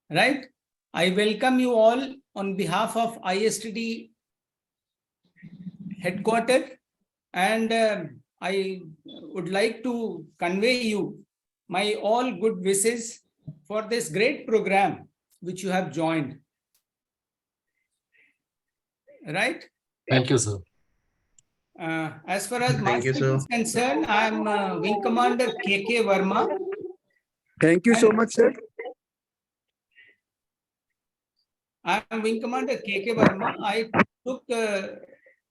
Right. I welcome you all on behalf of ISTD headquarters, and I would like to convey you my all good wishes for this great program which you have joined. Right? Thank you, sir. As far as my Thank you, side sir. is concerned, I am Wing Commander KK Verma. Thank you so much, sir. I am Wing Commander KK Verma. I took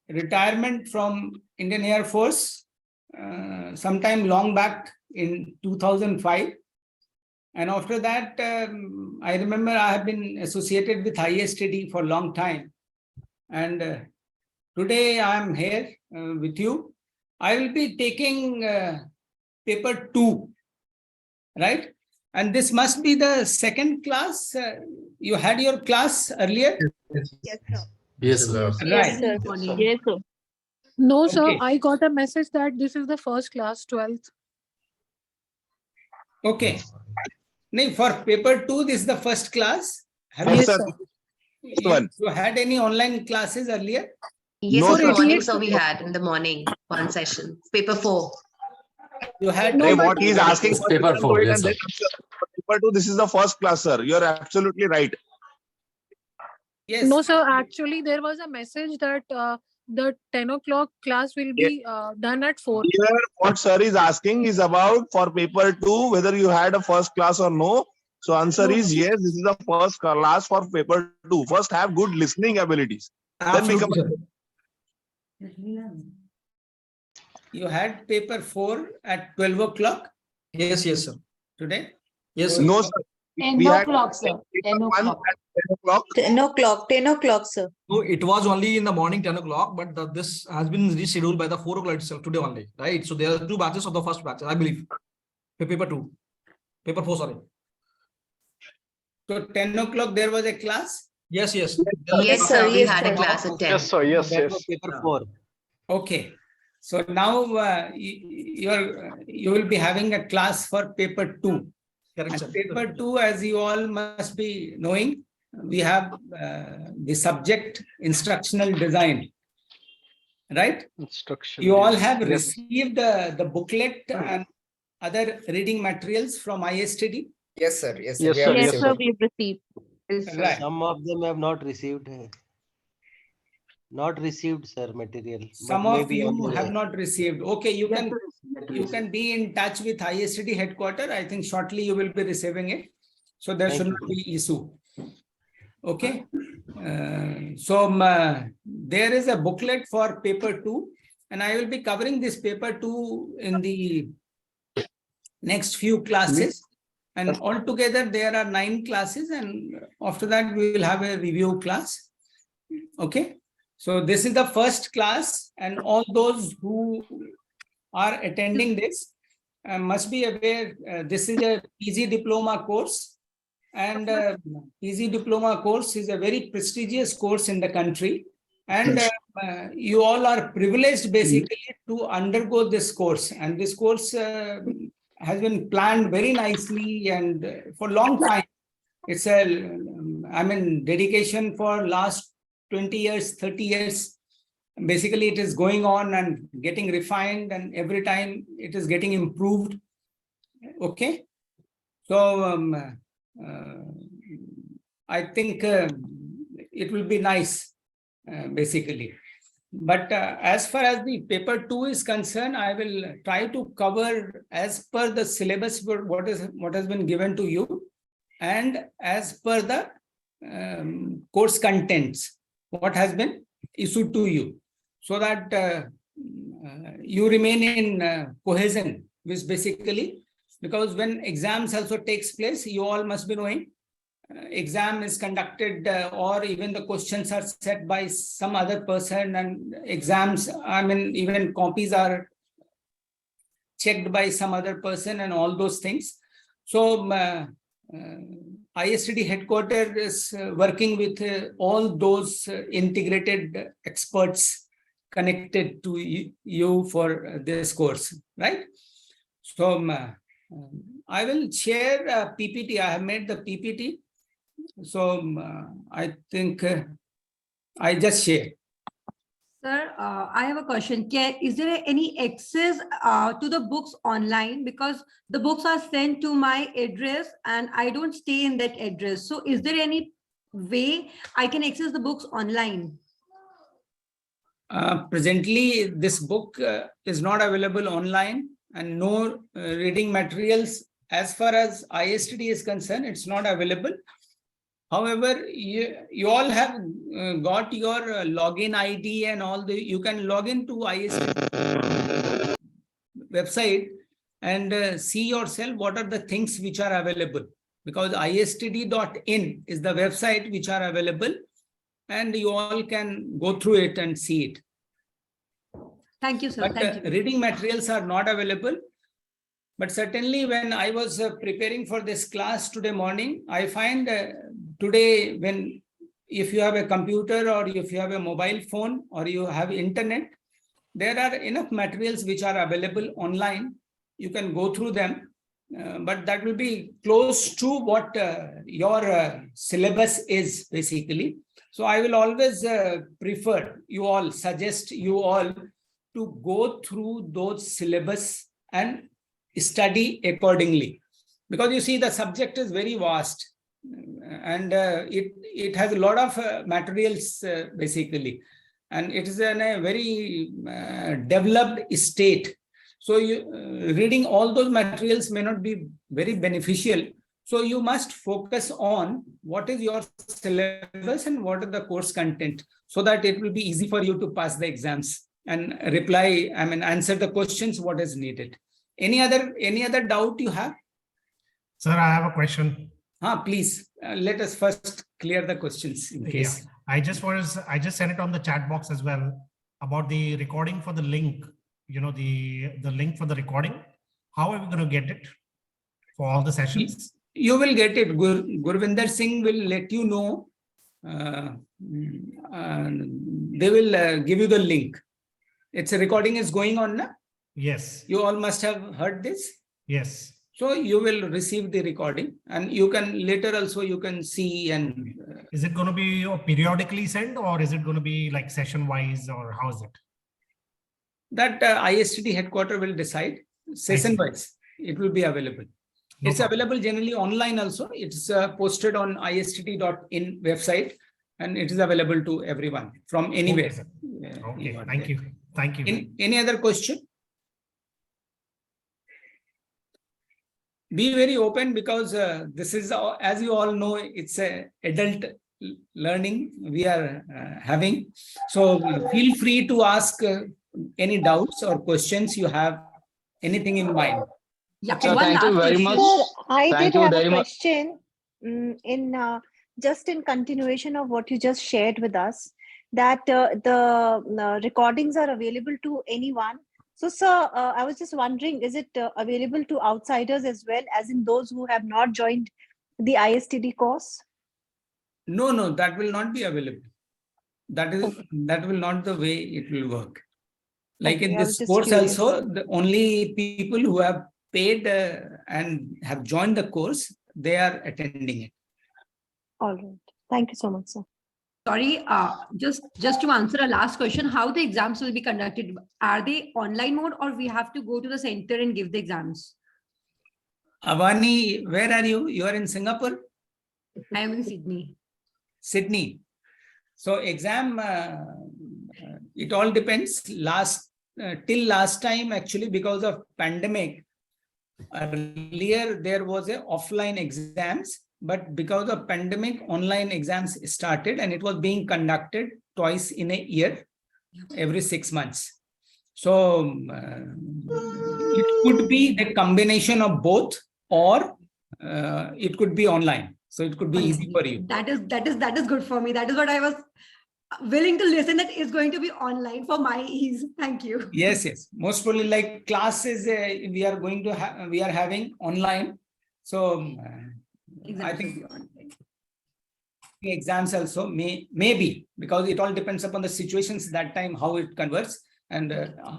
retirement from Indian Air Force sometime long back in 2005. And after that, I remember I have been associated with ISTD for a long time. And today I am here with you. I will be taking paper 2, right? And this must be the second class. You had your class earlier? Yes, sir. Yes, sir. Right. Yes, sir. No, sir. Okay. I got a message that this is the first class, 12th. Okay. No, for paper 2, this is the first class. Have Yes, you, sir. you had any online classes earlier? Yes, No, in the sir. morning, so we had in the morning one session. Paper 4. You had Hey, what he is asking It's for paper 4, yes, sir. Paper 2, this is the first class, sir. You are absolutely right. Yes. No, sir. Actually, there was a message that the 10 o'clock class will be done at 4. Here, what sir is asking is about for paper 2, whether you had a first class or no. So answer No. is yes, this is the first class for paper 2. First have good listening abilities. Then become You had paper 4 at 12 o'clock Yes, sir. today? Yes, no, sir. 10 We had o'clock, sir. 10 one o'clock. at 10 o'clock. 10 o'clock, 10 o'clock, sir. So it was only in the morning 10 o'clock, but this has been rescheduled by the 4 o'clock itself today only, right? So there are 2 batches of the first batch, I believe. Paper 2. Paper 4, sorry. So 10 o'clock there was a class? Yes. Yes, sir. We yes, had a sir. class at 10. Yes, sir. Yes, That yes. was paper 4. Okay. So now you will be having a class for paper 2. Correct, sir. And paper 2, as you all must be knowing, we have the subject instructional design, right? Instruction. You all yes. have Yes. received the booklet and other reading materials from ISTD. Yes, sir. Yes, sir. Yes, We sir. have Yes, received sir. it. We've received. Yes, sir. Right. Some of them have not received, sir, material. but Some of maybe on you the have way. not received. Okay, you can be in touch with ISTD headquarters. I think shortly you will be receiving it. So there Thank should you. not be issue. Okay. There is a booklet for paper 2, and I will be covering this paper 2 in the next few classes. And altogether there are 9 classes, and after that we will have a review class. Okay. So this is the first class, and all those who are attending this must be aware this is a PG diploma course, and PG diploma course is a very prestigious course in the country, and you all are privileged basically to undergo this course, and this course has been planned very nicely and for a long time. It's dedication for last 20 years, 30 years. Basically, it is going on and getting refined, and every time it is getting improved. Okay. So I think it will be nice, basically. But as far as the paper 2 is concerned, I will try to cover as per the syllabus what has been given to you, and as per the course contents, what has been issued to you, so that you remain in cohesion, which basically, because when exams also takes place, you all must be knowing, exam is conducted or even the questions are set by some other person, and exams, even copies are checked by some other person and all those things. So ISTD headquarters is working with all those integrated experts connected to you for this course, right? So I will share PPT. I have made the PPT. So I think I just share. Sir, I have a question. Is there any access to the books online? Because the books are sent to my address and I don't stay in that address. So is there any way I can access the books online? Presently, this book is not available online, and no reading materials as far as ISTD is concerned, it's not available. However, you all have got your login ID and all you can log into ISTD website and see yourself what are the things which are available, because istd.in is the website which are available, and you all can go through it and see it. Thank you, sir. But Thank you. reading materials are not available. But certainly when I was preparing for this class today morning, I find today if you have a computer or if you have a mobile phone or you have internet, there are enough materials which are available online. You can go through them, but that will be close to what your syllabus is basically. So I will always suggest you all to go through those syllabus and study accordingly, because you see the subject is very vast and it has a lot of materials basically, and it is in a very developed state. So reading all those materials may not be very beneficial. So you must focus on what is your syllabus and what is the course content, so that it will be easy for you to pass the exams and answer the questions what is needed. Any other doubt you have? Sir, I have a question. Please let us first clear the questions in case. Yeah. I just sent it on the chat box as well about the recording for the link. You know, the link for the recording. How are we going to get it for all the sessions? You will get it. Gurvinder Singh will let you know. They will give you the link. It's a recording is going on now. Yes. You all must have heard this. Yes. So you will receive the recording, and you can later also you can see. And is it going to be periodically sent, or is it going to be like session wise, or how is it? That ISTD headquarter will decide. Session wise, it will be available. No it's problem. Available generally online also. It's posted on istd.in website, and it is available to everyone from anywhere. Okay. Thank you. Thank you. Any other question? Be very open, because this is, as you all know, it's a adult learning we are having. So feel free to ask any doubts or questions you have, anything in mind. Yeah, Sir, thank you very much. Sir, I Thank did you have very a much. question just in continuation of what you just shared with us, that the recordings are available to anyone. So, sir, I was just wondering, is it available to outsiders as well, as in those who have not joined the ISTD course? No, that will not be available. That will not the way it will work. Like in this course also, the only people who have paid and have joined the course, they are attending it. All right. Thank you so much, sir. Sorry, just to answer a last question, how the exams will be conducted? Are they online mode, or we have to go to the center and give the exams? Avani, where are you? You are in Singapore? I am in Sydney. Sydney. So exam, it all depends. Till last time, actually, because of pandemic, earlier there was a offline exams. But because of pandemic, online exams started, and it was being conducted twice in a year, every 6 months. So it could be the combination of both, or it could be online. So it could be easy for you. That is good for me. That is what I was willing to listen. That is going to be online for my ease. Thank you. Yes. Most probably, like classes we are going to we are having online. So. I think the exams also maybe, because it all depends upon the situations that time, how it converts, and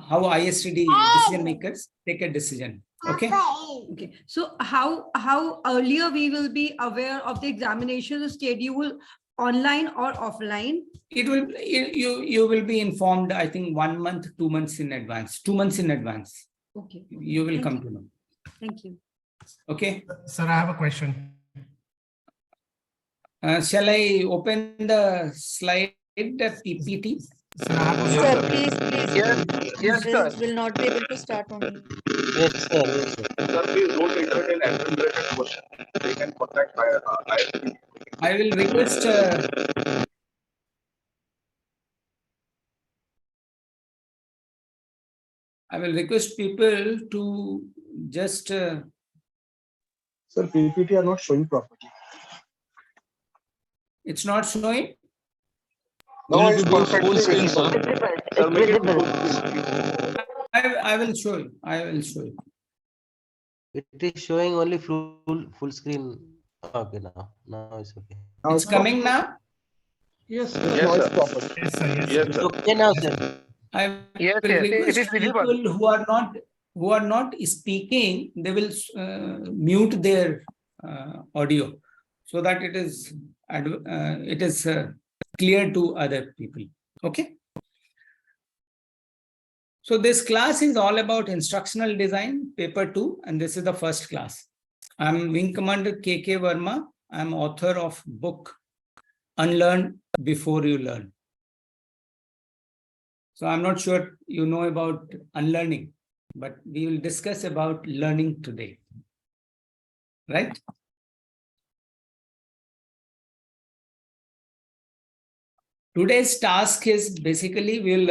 how ISTD decision makers take a decision. Okay. Okay. So how earlier we will be aware of the examination schedule, online or offline? It will, you will be informed, I think 1 month, 2 months in advance, 2 months in advance. Okay. You will Thank come you. to know. Thank you. Okay. Sir, I have a question. Shall I open the slide, the PPT? Sir, I have a Yes, Sir, sir. please, will not be able to start only. Yes, sir. Yes, sir. Sir, please don't enter in admin-related question. They can contact my ISP. I will request people to just Sir, PPT are not showing properly. it's not showing. No, Will it's it be perfectly full screen, visible. sir? Sir, make it full screen. I will show you. I will show you. It is showing only full screen. Okay, now it's okay. Now It's coming now. Yes, sir. Yes, sir. Yes, sir. Yes, Yes, sir. sir. Okay now, sir. I will request people who are not speaking, they will mute their audio so that it is clear to other people. Okay. So this class is all about instructional design, paper 2, and this is the first class. I'm Wing Commander KK Verma. I'm author of book Unlearn Before You Learn. So I'm not sure you know about unlearning, but we will discuss about learning today. Right? Today's task is basically we'll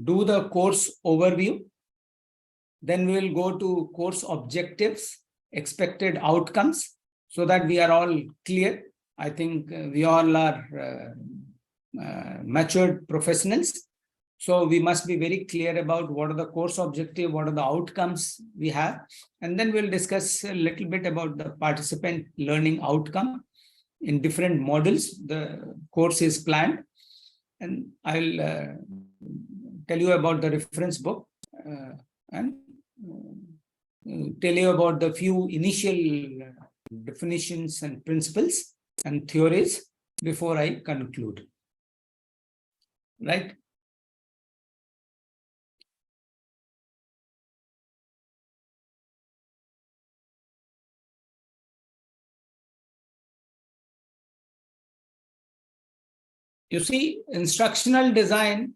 do the course overview. Then we will go to course objectives, expected outcomes, so that we are all clear. I think we all are matured professionals. So we must be very clear about what are the course objective, what are the outcomes we have. And then we'll discuss a little bit about the participant learning outcome in different models. The course is planned. And I'll tell you about the reference book and tell you about the few initial definitions and principles and theories before I conclude. Right? You see, instructional design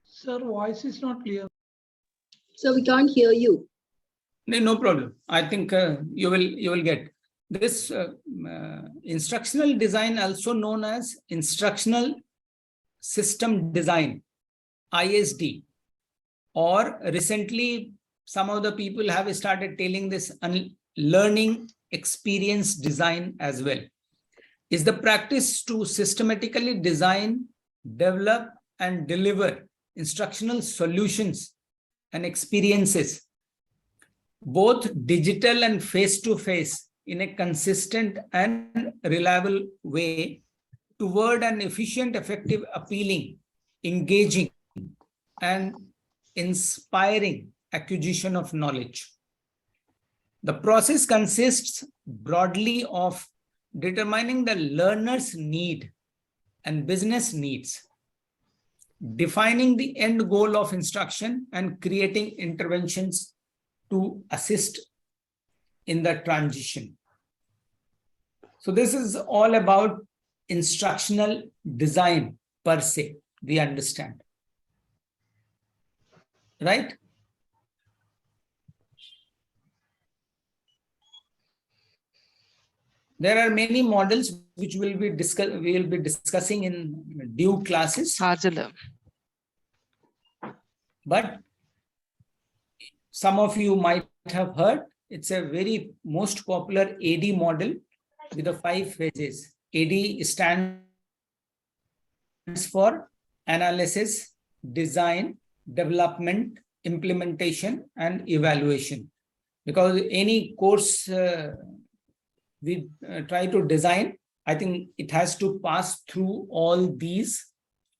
Sir, voice is not clear. So we can't hear you. no problem. I think you will get this instructional design, also known as instructional system design, ISD, or recently some of the people have started telling this learning experience design as well, is the practice to systematically design, develop, and deliver instructional solutions and experiences, both digital and face-to-face, in a consistent and reliable way toward an efficient, effective, appealing, engaging, and inspiring acquisition of knowledge. The process consists broadly of determining the learner's need and business needs, defining the end goal of instruction, and creating interventions to assist in the transition. So this is all about instructional design per se, we understand. Right? There are many models which we will be discussing in due classes. But some of you might have heard, it's a very most popular AD model with the 5 phases. AD stands for analysis, design, development, implementation, and evaluation. because any course we try to design, I think it has to pass through all these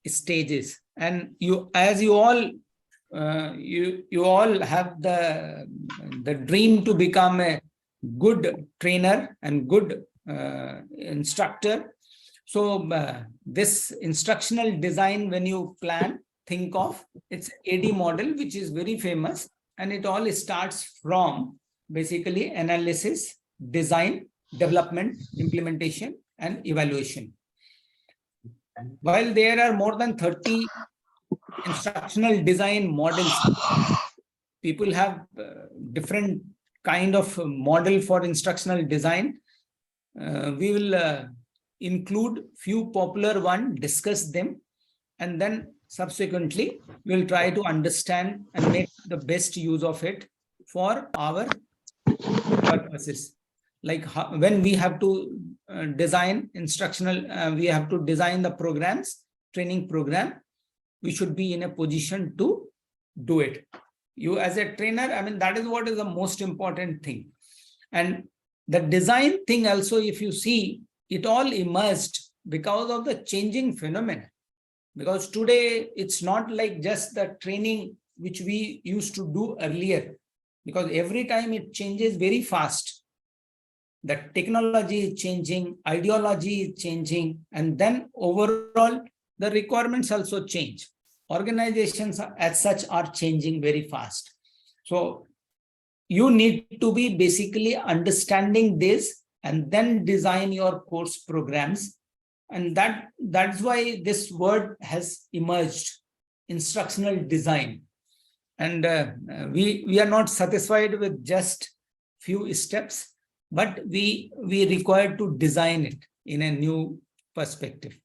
stages. And you, as you all, you all have the dream to become a good trainer and good instructor. So this instructional design, when you plan, think of, it's AD model, which is very famous, and it all starts from basically analysis, design, development, implementation, and evaluation. While there are more than 30 instructional design models, people have different kind of model for instructional design. We will include few popular one, discuss them, and then subsequently we'll try to understand and make the best use of it for our purposes. Like when we have to design instructional, we have to design the programs, training program, we should be in a position to do it. You as a trainer, I mean, that is what is the most important thing. And the design thing also, if you see, it all emerged because of the changing phenomenon. Because today it's not like just the training which we used to do earlier, because every time it changes very fast. The technology is changing, ideology is changing, and then overall the requirements also change. Organizations as such are changing very fast. So you need to be basically understanding this and then design your course programs. And that's why this word has emerged, instructional design. And we are not satisfied with just few steps, but we require to design it in a new perspective.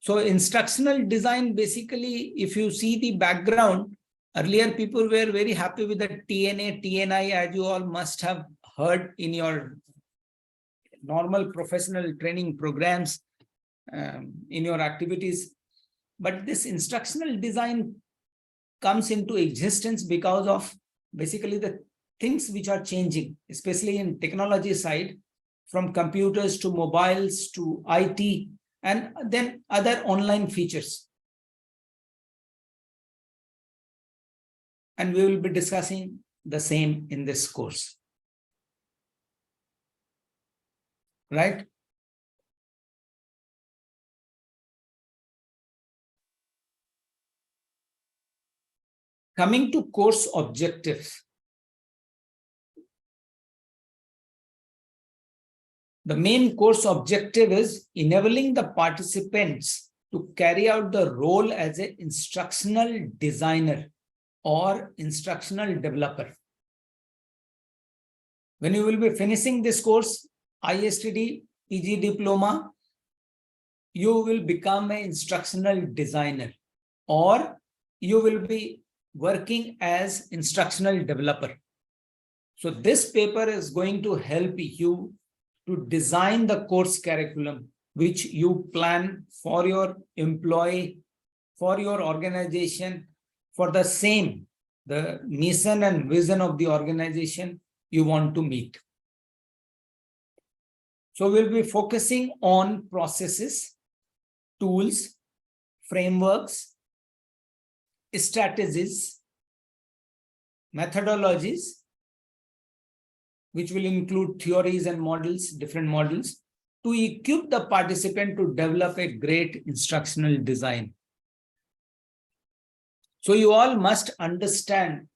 So instructional design, basically, if you see the background, earlier people were very happy with the TNA, TNI, as you all must have heard in your normal professional training programs, in your activities. But this instructional design comes into existence because of basically the things which are changing, especially in technology side, from computers to mobiles to IT, and then other online features. And we will be discussing the same in this course. Right? Coming to course objectives. The main course objective is enabling the participants to carry out the role as an instructional designer or instructional developer. When you will be finishing this course, ISTD, PG diploma, you will become an instructional designer, or you will be working as instructional developer. So this paper is going to help you to design the course curriculum which you plan for your employee, for your organization, for the same, the mission and vision of the organization you want to meet. So we'll be focusing on processes, tools, frameworks, strategies, methodologies, which will include theories and models, different models, to equip the participant to develop a great instructional design. So you all must understand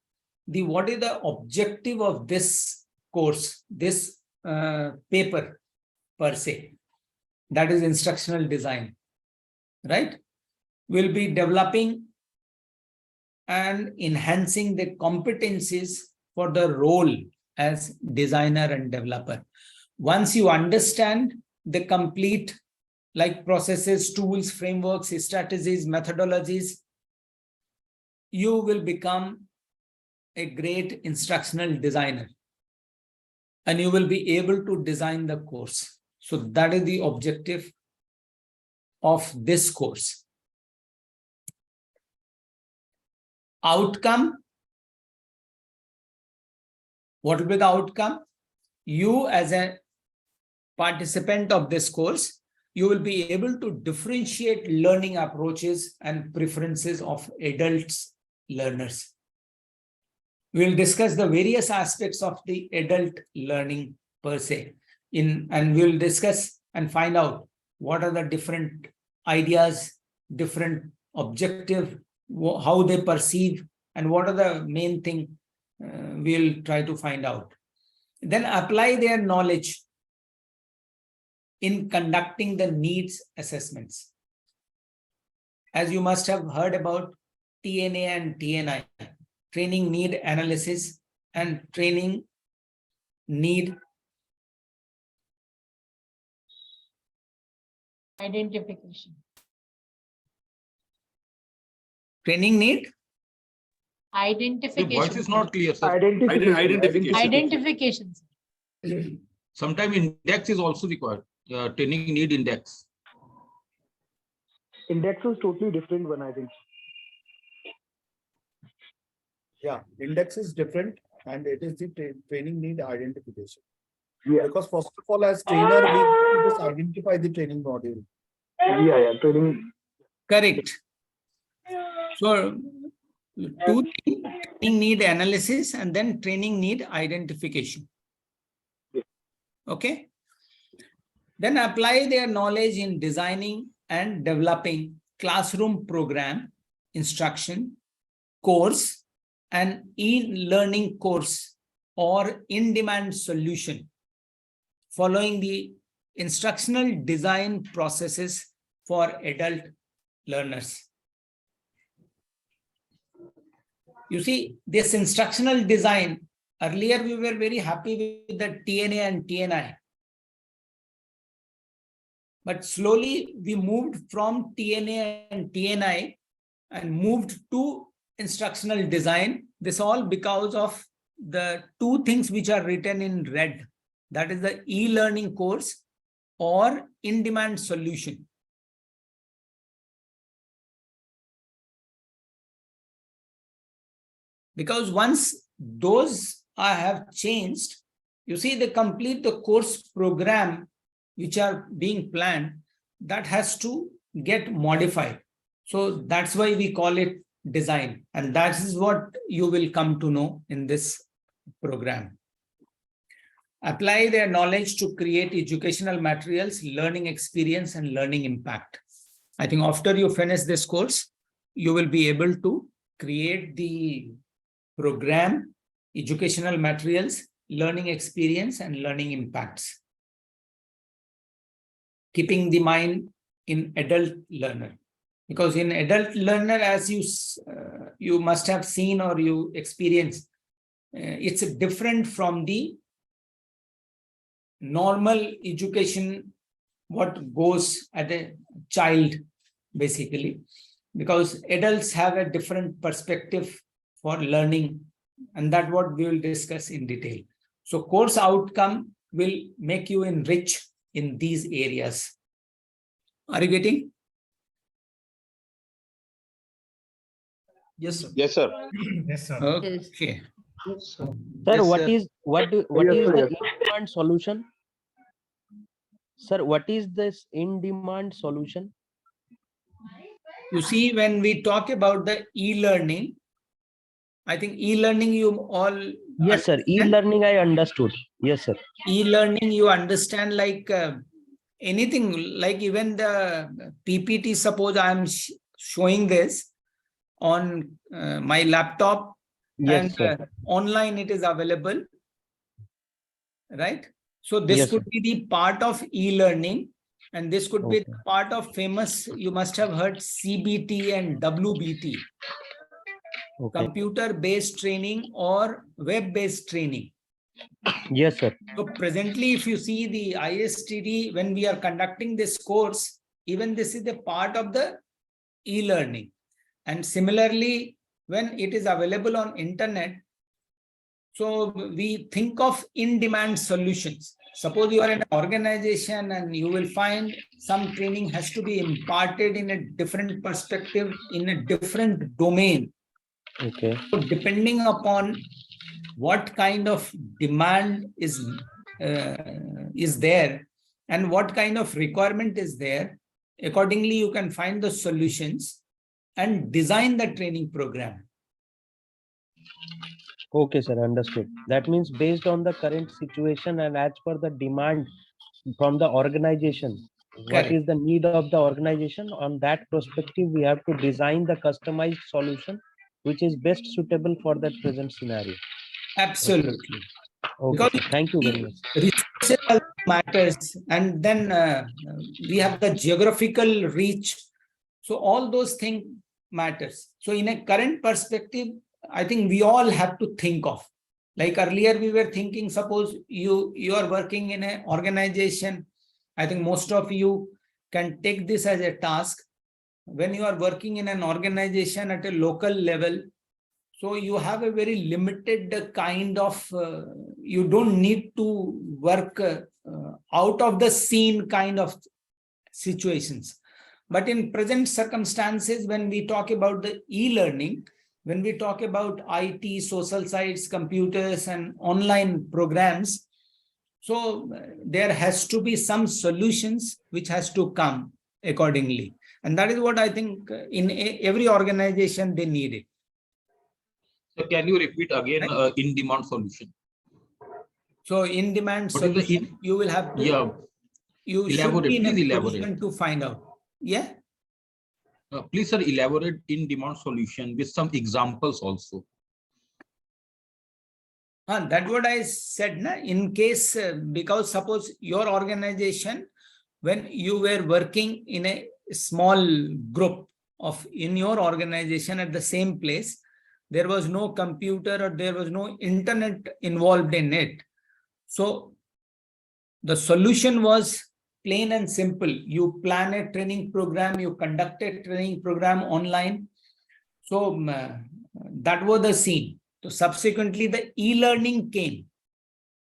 what is the objective of this course, this paper per se, that is instructional design, right? We'll be developing and enhancing the competencies for the role as designer and developer. Once you understand the complete, like processes, tools, frameworks, strategies, methodologies, you will become a great instructional designer and you will be able to design the course. So that is the objective of this course. Outcome What will be the outcome? You as a participant of this course, you will be able to differentiate learning approaches and preferences of adults learners. We will discuss the various aspects of the adult learning per se, and we will discuss and find out what are the different ideas, different objective, how they perceive, and what are the main thing we'll try to find out. Then apply their knowledge in conducting the needs assessments. As you must have heard about TNA and TNI, training need analysis and training need Identification. training need Identification. Your voice is not clear, sir. Identification. Identification. Sometimes index is also required. Training need index. Index is totally different one, I think. Yeah, index is different and it is the training need identification. Yeah. Because first of all, as trainer, we just identify the training module. Yeah, training. correct. So two things, training need analysis and then training need identification. Okay. Then apply their knowledge in designing and developing classroom program, instruction, course, and e-learning course or in-demand solution, following the instructional design processes for adult learners. You see, this instructional design, earlier we were very happy with the TNA and TNI. But slowly we moved from TNA and TNI and moved to instructional design. This all because of the two things which are written in red. That is the e-learning course or in-demand solution. Because once those have changed, you see, they complete the course program which are being planned, that has to get modified. So that's why we call it design. And that is what you will come to know in this program. Apply their knowledge to create educational materials, learning experience, and learning impact. I think after you finish this course, you will be able to create the program, educational materials, learning experience, and learning impacts, keeping the mind in adult learner. Because in adult learner, as you must have seen or you experienced, it's different from the normal education, what goes at a child, basically. Because adults have a different perspective for learning, and that's what we will discuss in detail. So course outcome will make you enrich in these areas. Are you getting? Yes, sir. Yes, sir. Yes, sir. Okay. Sir, Yes, what sir. is Yes, the sir. in-demand solution? Sir, what is this in-demand solution? You see, when we talk about the e-learning, I think e-learning you all Yes, sir. understand. E-learning I understood. Yes, sir. E-learning you understand like anything, like even the PPT, suppose I am showing this on my laptop, Yes, and sir. online it is available, right? So this Yes, could sir. be the part of e-learning, and this could be Okay. part of famous, you must have heard CBT and WBT, Okay. computer-based training or web-based training. Yes, sir. So presently, if you see the ISTD, when we are conducting this course, even this is a part of the e-learning. And similarly, when it is available on internet, so we think of in-demand solutions. Suppose you are in an organization and you will find some training has to be imparted in a different perspective, in a different domain. Okay. So depending upon what kind of demand is there and what kind of requirement is there. Accordingly, you can find the solutions and design the training program. Okay, sir, understood. That means based on the current situation and as per the demand from the organization, what Correct. is the need of the organization? On that perspective, we have to design the customized solution which is best suitable for that present scenario. Absolutely. Okay, Because sir. Thank you very much. resources also matters, and then we have the geographical reach. So all those things matters. So in a current perspective, I think we all have to think of. Like earlier, we were thinking, suppose you are working in an organization. I think most of you can take this as a task. When you are working in an organization at a local level, so you have a very limited kind of, you don't need to work out of the scene kind of situations. But in present circumstances, when we talk about the e-learning, when we talk about IT, social sites, computers, and online programs, so there has to be some solutions which has to come accordingly. And that is what I think in every organization they need it. So can you repeat again in-demand solution? So in-demand solution, you will have to, you should be in a position to find out. Yeah. Please, sir, elaborate in-demand solution with some examples also. That's what I said. Na? In case, because suppose your organization, when you were working in a small group of in your organization at the same place, there was no computer or there was no internet involved in it. So the solution was plain and simple. You plan a training program, you conduct a training program online. So that was the scene. So subsequently, the e-learning came.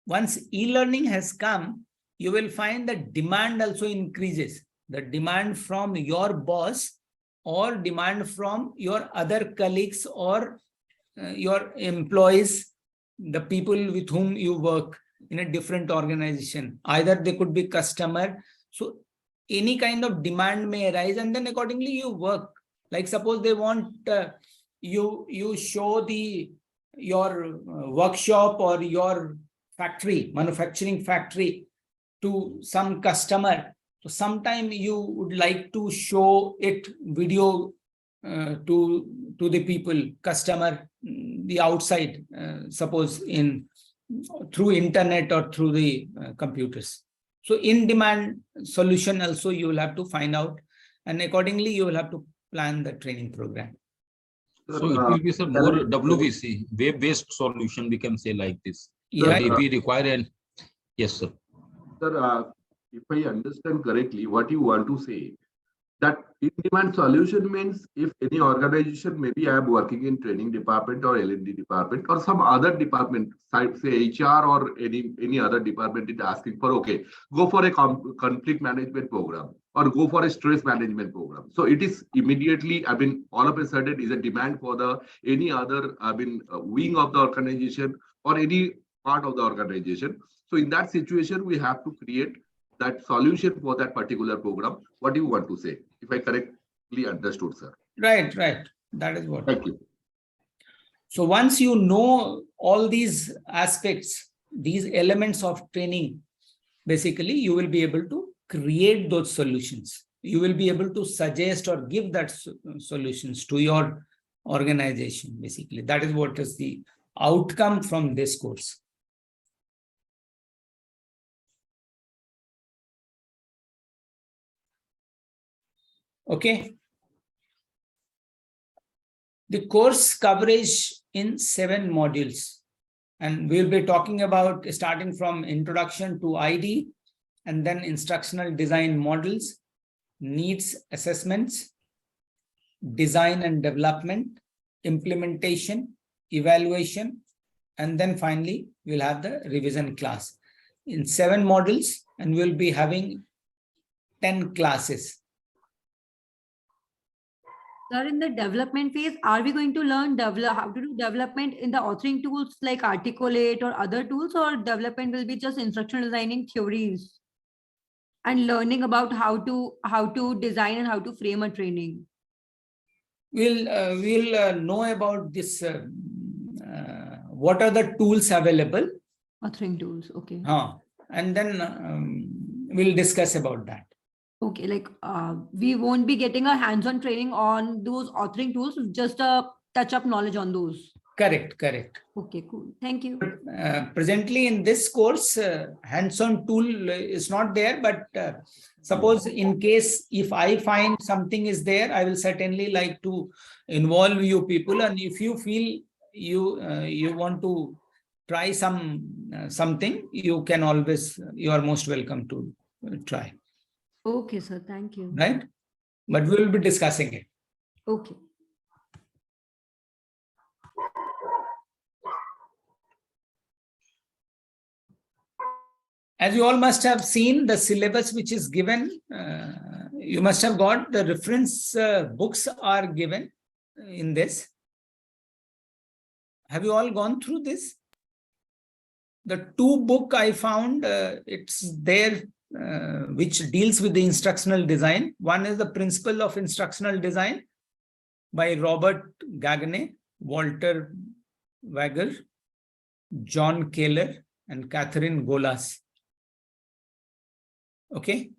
Once e-learning has come, you will find that demand also increases. The demand from your boss or demand from your other colleagues or your employees, the people with whom you work in a different organization. Either they could be customer. So any kind of demand may arise, and then accordingly you work. Like suppose they want you show your workshop or your factory, manufacturing factory to some customer. So sometime you would like to show it video to the people, customer, the outside, suppose through internet or through the computers. So in-demand solution also you will have to find out, and accordingly you will have to plan the training program. So it will be some more WBC, web-based solution, we can say like this. Yeah. If we require an, yes, sir. Sir, if I understand correctly, what you want to say, that in-demand solution means if any organization, maybe I am working in training department or L&D department or some other department, say HR or any other department is asking for, okay, go for a conflict management program or go for a stress management program. So it is immediately, I mean, all of a sudden is a demand for any other, wing of the organization or any part of the organization. So in that situation, we have to create that solution for that particular program. What do you want to say? If I correctly understood, sir. Right. That is what. Thank you. So once you know all these aspects, these elements of training, basically you will be able to create those solutions. You will be able to suggest or give that solutions to your organization. Basically, that is what is the outcome from this course. Okay. The course coverage in 7 modules, and we'll be talking about starting from introduction to ID, and then instructional design models, needs assessments, design and development, implementation, evaluation, and then finally we'll have the revision class in 7 modules, and we'll be having 10 classes. Sir, in the development phase, are we going to learn how to do development in the authoring tools like Articulate or other tools, or development will be just instructional designing theories and learning about how to design and how to frame a training? We'll know about this. What are the tools available? Authoring tools, okay. And then we'll discuss about that. Okay, like we won't be getting a hands-on training on those authoring tools, just a touch-up knowledge on those. Correct. Okay, cool. Thank you. Presently in this course, hands-on tool is not there, but suppose in case if I find something is there, I will certainly like to involve you people. And if you feel you want to try something, you can always, you are most welcome to try. Okay, sir. Thank you. Right? But we will be discussing it. Okay. As you all must have seen the syllabus which is given, you must have got the reference books are given in this. Have you all gone through this? The two book I found, it's there, which deals with the instructional design. One is the Principle of Instructional Design by Robert Gagne, Walter Wager, John Kaler, and Catherine Golas. Okay.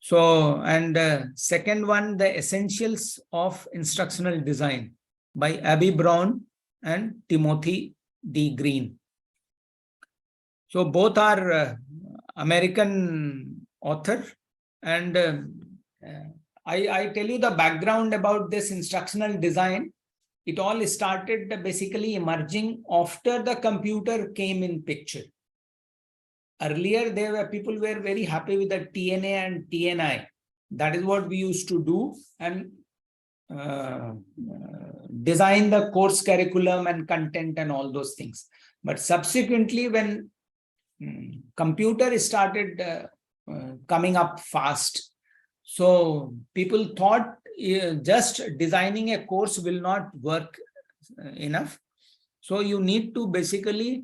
So, and second one, The Essentials of Instructional Design by Abby Brown and Timothy D. Green. So both are American author, and I tell you the background about this instructional design. It all started basically emerging after the computer came in picture. Earlier, people were very happy with the TNA and TNI. That is what we used to do, and design the course curriculum and content and all those things. But subsequently, when computer started coming up fast, so people thought just designing a course will not work enough. So you need to basically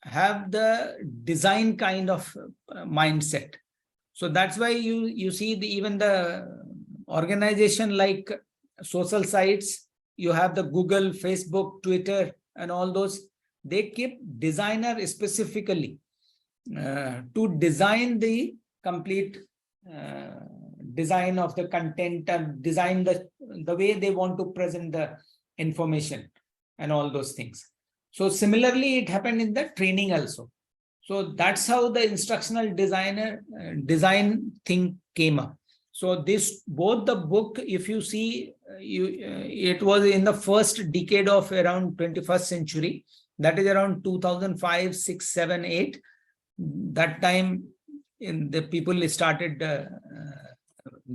have the design kind of mindset. So that's why you see even the organization like social sites, you have the Google, Facebook, Twitter, and all those, they keep designer specifically to design the complete design of the content and design the way they want to present the information and all those things. So similarly, it happened in the training also. So that's how the instructional design thing came up. So both the book, if you see, it was in the first decade of around 21st century. That is around 2005, 6, 7, 8. That time, the people started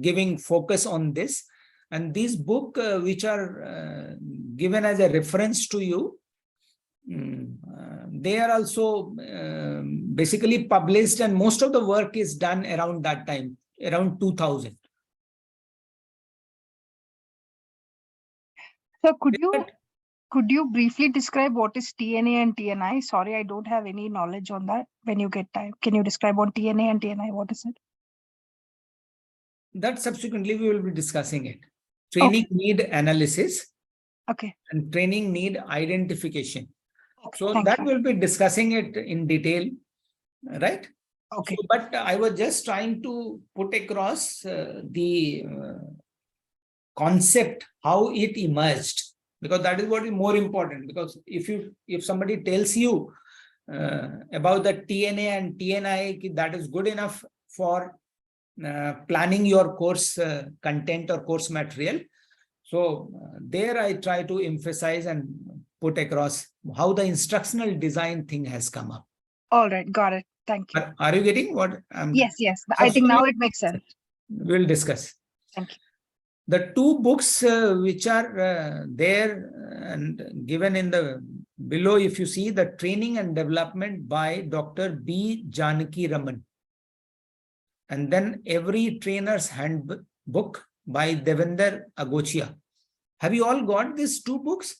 giving focus on this. And these books, which are given as a reference to you, they are also basically published, and most of the work is done around that time, around 2000. So could you briefly describe what is TNA and TNI? Sorry, I don't have any knowledge on that. When you get time, can you describe on TNA and TNI? What is it? That subsequently we will be discussing it. Training need analysis. Okay. And training need identification. Okay, so that we'll be discussing it in detail, right? Okay. So, but I was just trying to put across the concept, how it emerged, because that is what is more important. Because if somebody tells you about the TNA and TNI, that is good enough for planning your course content or course material. So there I try to emphasize and put across how the instructional design thing has come up. All right, got it. Thank you. Are you getting what I'm? Yes. I think now it makes sense. We'll discuss. Thank you. The two books which are there and given in the below, if you see, the Training and Development by Dr. B. Janaki Raman, and then Every Trainer's Handbook by Devender Agochia. Have you all got these 2 books?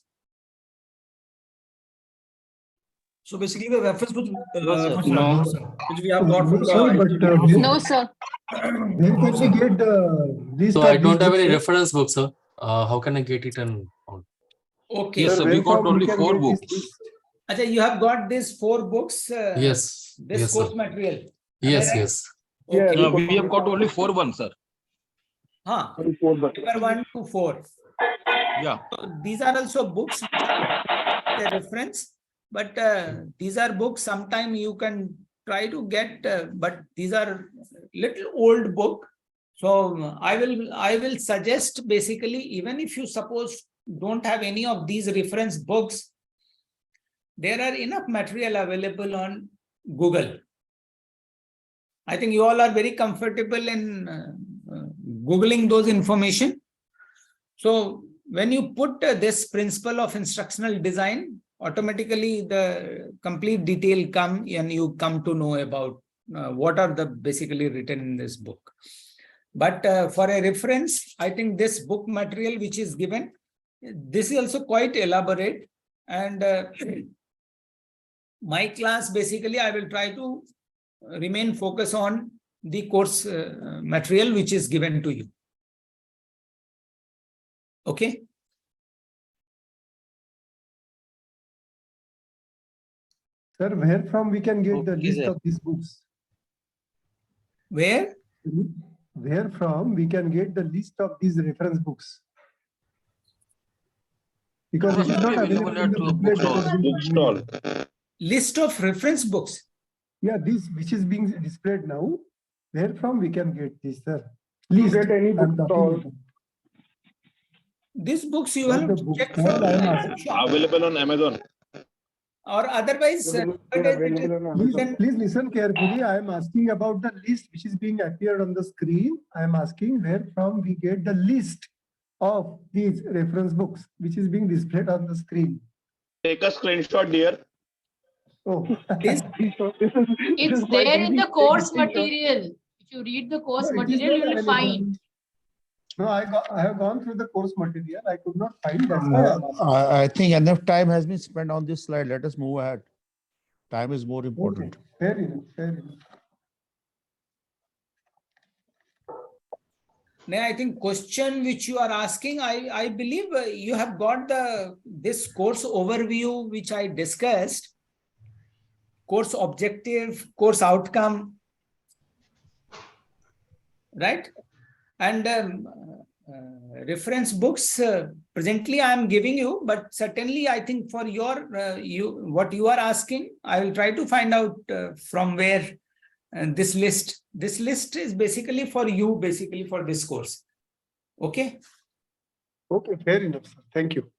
So basically the reference book No, sir. No, sir. which we have got from the Sir, but No, sir. where can we get the list So of I these don't have books, any sir? reference book, sir. How can I get it and Okay. Yes, Sir, sir, we where got from only can 4 get this books. list? Acha, you have got these 4 books, yes, this yes, course sir. material. Am I Yes, right? yes. Yeah, Okay. We have got only 4 ones, sir. Huh. Only 4 books. Paper 1 to 4. Yeah. So these are also books which are the reference, but these are books sometime you can try to get, but these are little old book. So I will suggest basically, even if you suppose don't have any of these reference books, there are enough material available on Google. I think you all are very comfortable in Googling those information. So when you put this principle of instructional design, automatically the complete detail come and you come to know about what are the basically written in this book. But for a reference, I think this book material which is given, this is also quite elaborate. And my class, basically, I will try to remain focused on the course material which is given to you. Okay. Sir, where from we can get the Okay, list sir. of these books? Where? Where from we can get the list of these reference books? Because it is not available in the booklet that has been given. List of reference books. Yeah, this which is being displayed now. Where from we can get this, sir? List. Get any I'm book talking stall. about. These books you Not have the to book check stall, from I am the asking. bookshop. Available on Amazon. Or otherwise, Please listen carefully. I am asking about the list which is being appeared on the screen. I am asking where from we get the list of these reference books which is being displayed on the screen. Take a screenshot, dear. Oh, This It's there in the course material. If you read the course No, it is material, not you will available. find. No, I have gone through the course material. I could not find. That's why I am asking. I think enough time has been spent on this slide. Let us move ahead. Time is more important. Okay, fair enough. Fair enough. Now, I think question which you are asking, I believe you have got this course overview which I discussed, course objective, course outcome, right? And reference books presently I am giving you, but certainly I think for your what you are asking, I will try to find out from where this list is basically for you, basically for this course. Okay. Okay, fair enough, sir. Thank you.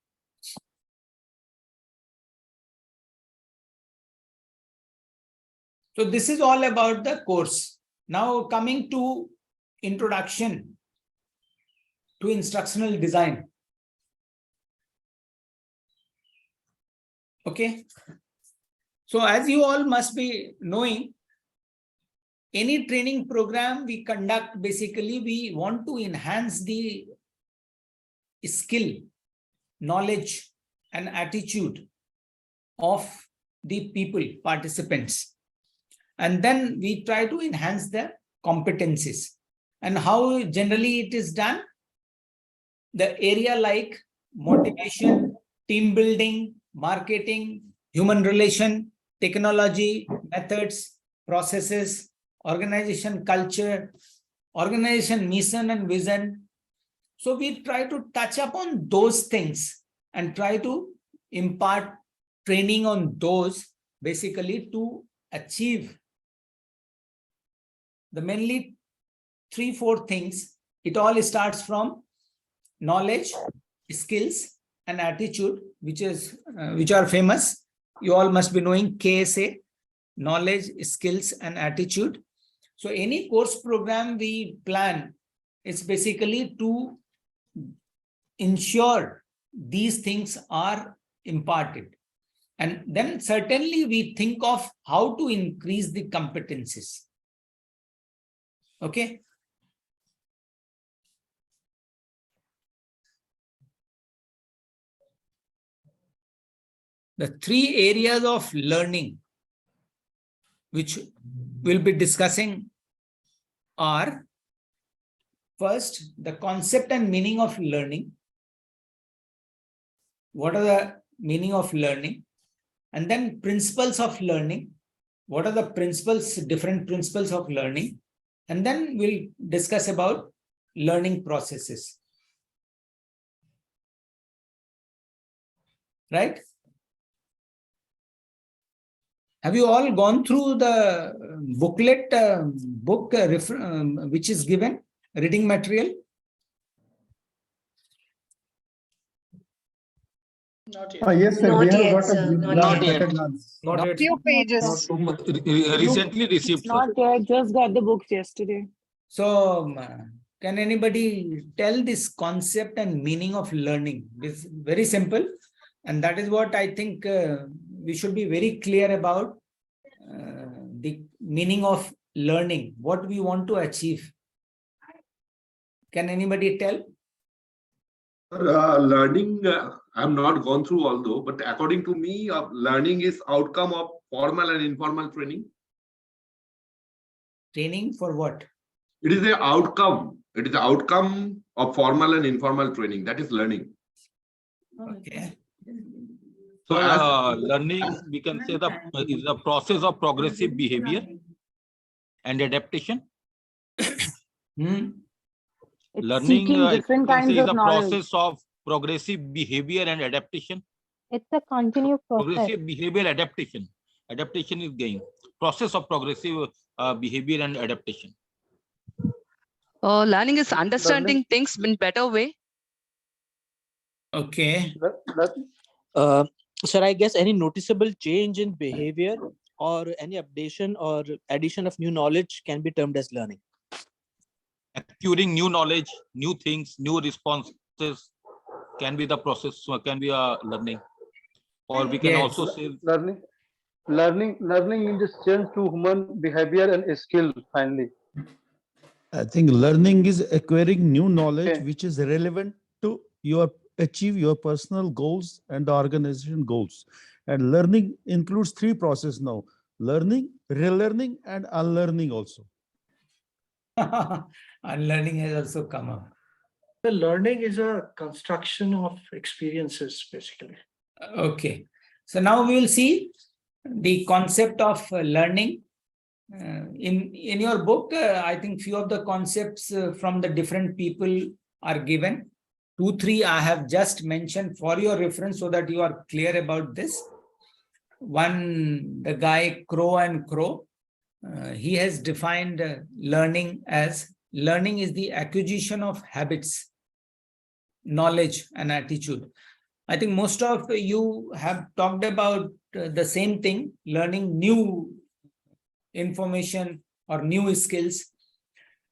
So this is all about the course. Now coming to introduction to instructional design. Okay. So as you all must be knowing, any training program we conduct, basically we want to enhance the skill, knowledge and attitude of the people, participants. And then we try to enhance their competencies. And how generally it is done? The area like motivation, team building, marketing, human relation, technology, methods, processes, organization culture, organization mission and vision. So we try to touch upon those things and try to impart training on those, basically to achieve the mainly 3-4 things. It all starts from knowledge, skills and attitude, which are famous. You all must be knowing KSA, knowledge, skills and attitude. So any course program we plan, it's basically to ensure these things are imparted. And then certainly we think of how to increase the competencies. Okay. the 3 areas of learning which we'll be discussing are: first, the concept and meaning of learning. What are the meaning of learning? And then principles of learning. What are the principles, different principles of learning? And then we'll discuss about learning processes. Right? Have you all gone through the booklet, which is given, reading material? Yes, sir. Not We have yet, got sir. a Not better yet. glance. Not yet. Few pages. Recently received, sir. Not yet, just got the books yesterday. So, can anybody tell this concept and meaning of learning? It's very simple. And that is what I think we should be very clear about, the meaning of learning, what we want to achieve. Can anybody tell? Learning, I'm not gone through all though, but according to me, learning is outcome of formal and informal training. Training for what? It is the outcome. It is the outcome of formal and informal training. That is learning. Okay. So learning, we can say, is the process of progressive behavior and adaptation. It's Learning, seeking different we can kinds say, is of the knowledge. process of progressive behavior and adaptation. It's a continuous process. Progressive behavior adaptation. Adaptation is gain. Process of progressive behavior and adaptation. Learning is understanding things in better way. Okay. Sir, I guess any noticeable change in behavior or any updation or addition of new knowledge can be termed as learning. Acquiring new knowledge, new things, new responses can be the process, can be a learning. Or we can also say Learning in this change to human behavior and skill finally. I think learning is acquiring new knowledge which is relevant to achieve your personal goals and the organization goals. And learning includes 3 processes now: learning, relearning, and unlearning also. Unlearning has also come up. The learning is a construction of experiences, basically. Okay. So now we will see the concept of learning. In your book, I think few of the concepts from the different people are given. 2, 3 I have just mentioned for your reference so that you are clear about this. One, the guy Crow and Crow, he has defined learning as: learning is the acquisition of habits, knowledge, and attitude. I think most of you have talked about the same thing, learning new information or new skills.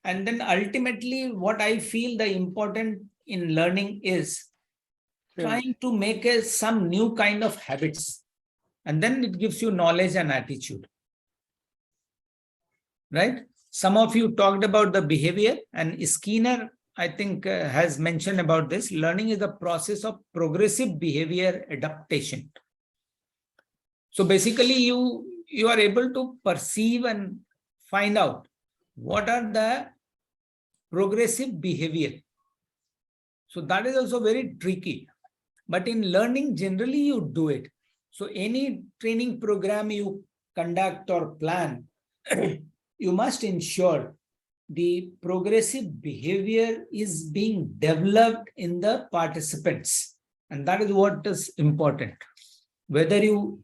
And then ultimately what I feel the important in learning is trying to make some new kind of habits, and then it gives you knowledge and attitude. Right? Some of you talked about the behavior, and Skinner, I think, has mentioned about this. Learning is the process of progressive behavior adaptation. So basically you are able to perceive and find out what are the progressive behavior. So that is also very tricky. But in learning, generally you do it. So any training program you conduct or plan, you must ensure the progressive behavior is being developed in the participants. And that is what is important. Whether you,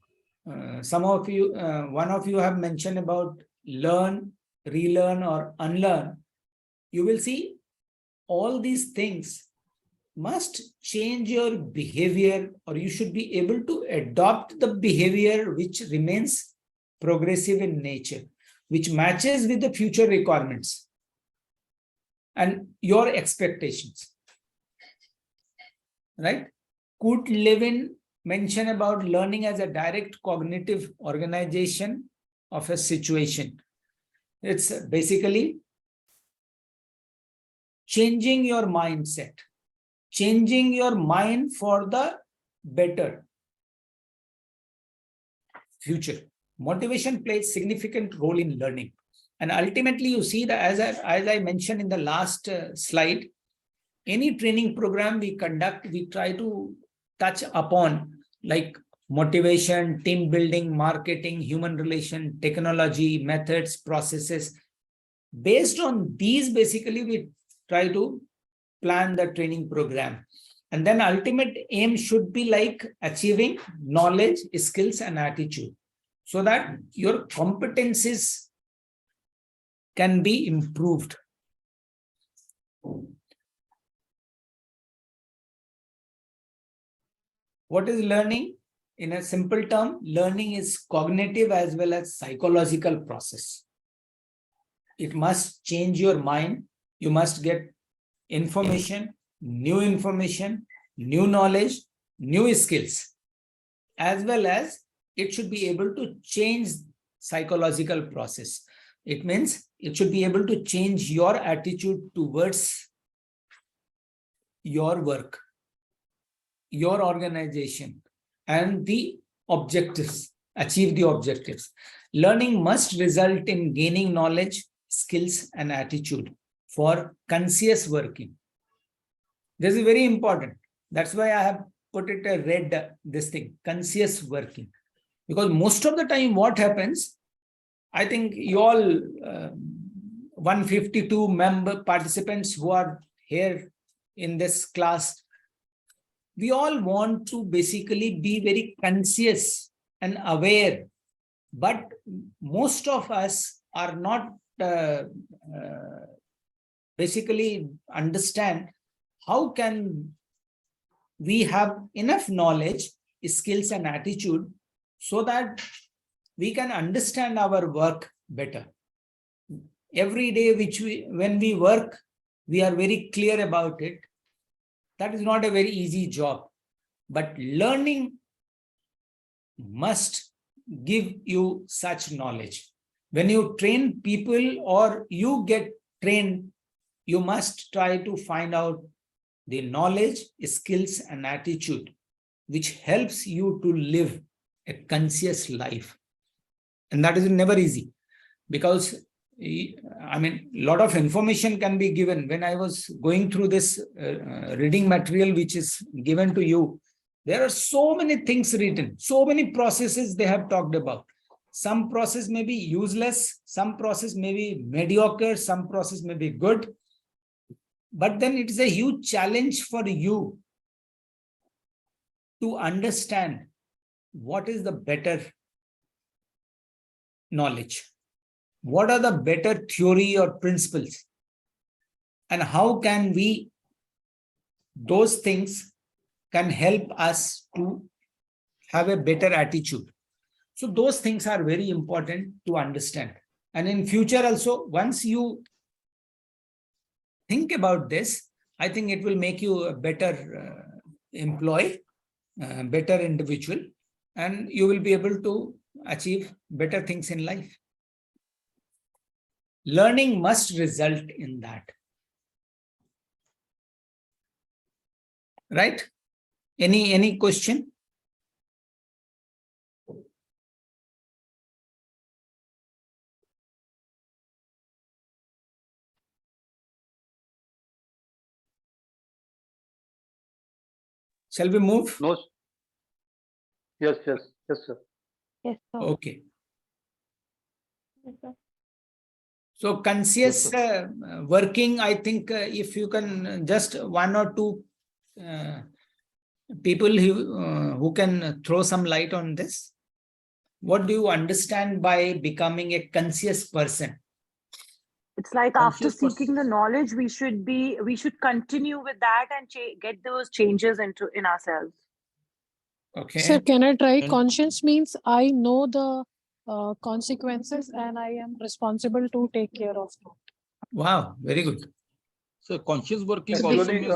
some of you, one of you have mentioned about learn, relearn, or unlearn. You will see all these things must change your behavior, or you should be able to adopt the behavior which remains progressive in nature, which matches with the future requirements and your expectations. Right? Kurt Lewin mentioned about learning as a direct cognitive organization of a situation. It's basically changing your mindset, changing your mind for the better. future. Motivation plays significant role in learning. And ultimately, you see that as I mentioned in the last slide, any training program we conduct, we try to touch upon like motivation, team building, marketing, human relation, technology, methods, processes. Based on these, basically, we try to plan the training program. And then ultimate aim should be like achieving knowledge, skills, and attitude so that your competencies can be improved. What is learning? In a simple term, learning is cognitive as well as psychological process. It must change your mind. You must get information, new knowledge, new skills, as well as it should be able to change psychological process. It means it should be able to change your attitude towards your work, your organization, and the objectives, achieve the objectives. Learning must result in gaining knowledge, skills, and attitude for conscious working. This is very important. That's why I have put it a red, this thing, conscious working. Because most of the time what happens, I think you all 152 member participants who are here in this class, we all want to basically be very conscious and aware, but most of us are not basically understand how can we have enough knowledge, skills, and attitude so that we can understand our work better. Every day when we work, we are very clear about it. That is not a very easy job, but learning must give you such knowledge. When you train people or you get trained, you must try to find out the knowledge, skills, and attitude which helps you to live a conscious life. And that is never easy because I mean, a lot of information can be given. When I was going through this reading material which is given to you, there are so many things written, so many processes they have talked about. Some process may be useless, some process may be mediocre, some process may be good. But then it is a huge challenge for you to understand what is the better knowledge. What are the better theory or principles? And how can those things can help us to have a better attitude. So those things are very important to understand. And in future also, once you think about this, I think it will make you a better employee, better individual, and you will be able to achieve better things in life. Learning must result in that. Right? Any question? Shall we move? No. Yes, sir. Yes, sir. Okay. Yes, sir. So conscious working, I think if you can just one or two people who can throw some light on this. What do you understand by becoming a conscious person? It's like after seeking the knowledge, we should continue with that and get those changes in ourselves. Okay. Sir, can I try? Conscience means I know the consequences and I am responsible to take care of it. Wow, very good. So conscious working also means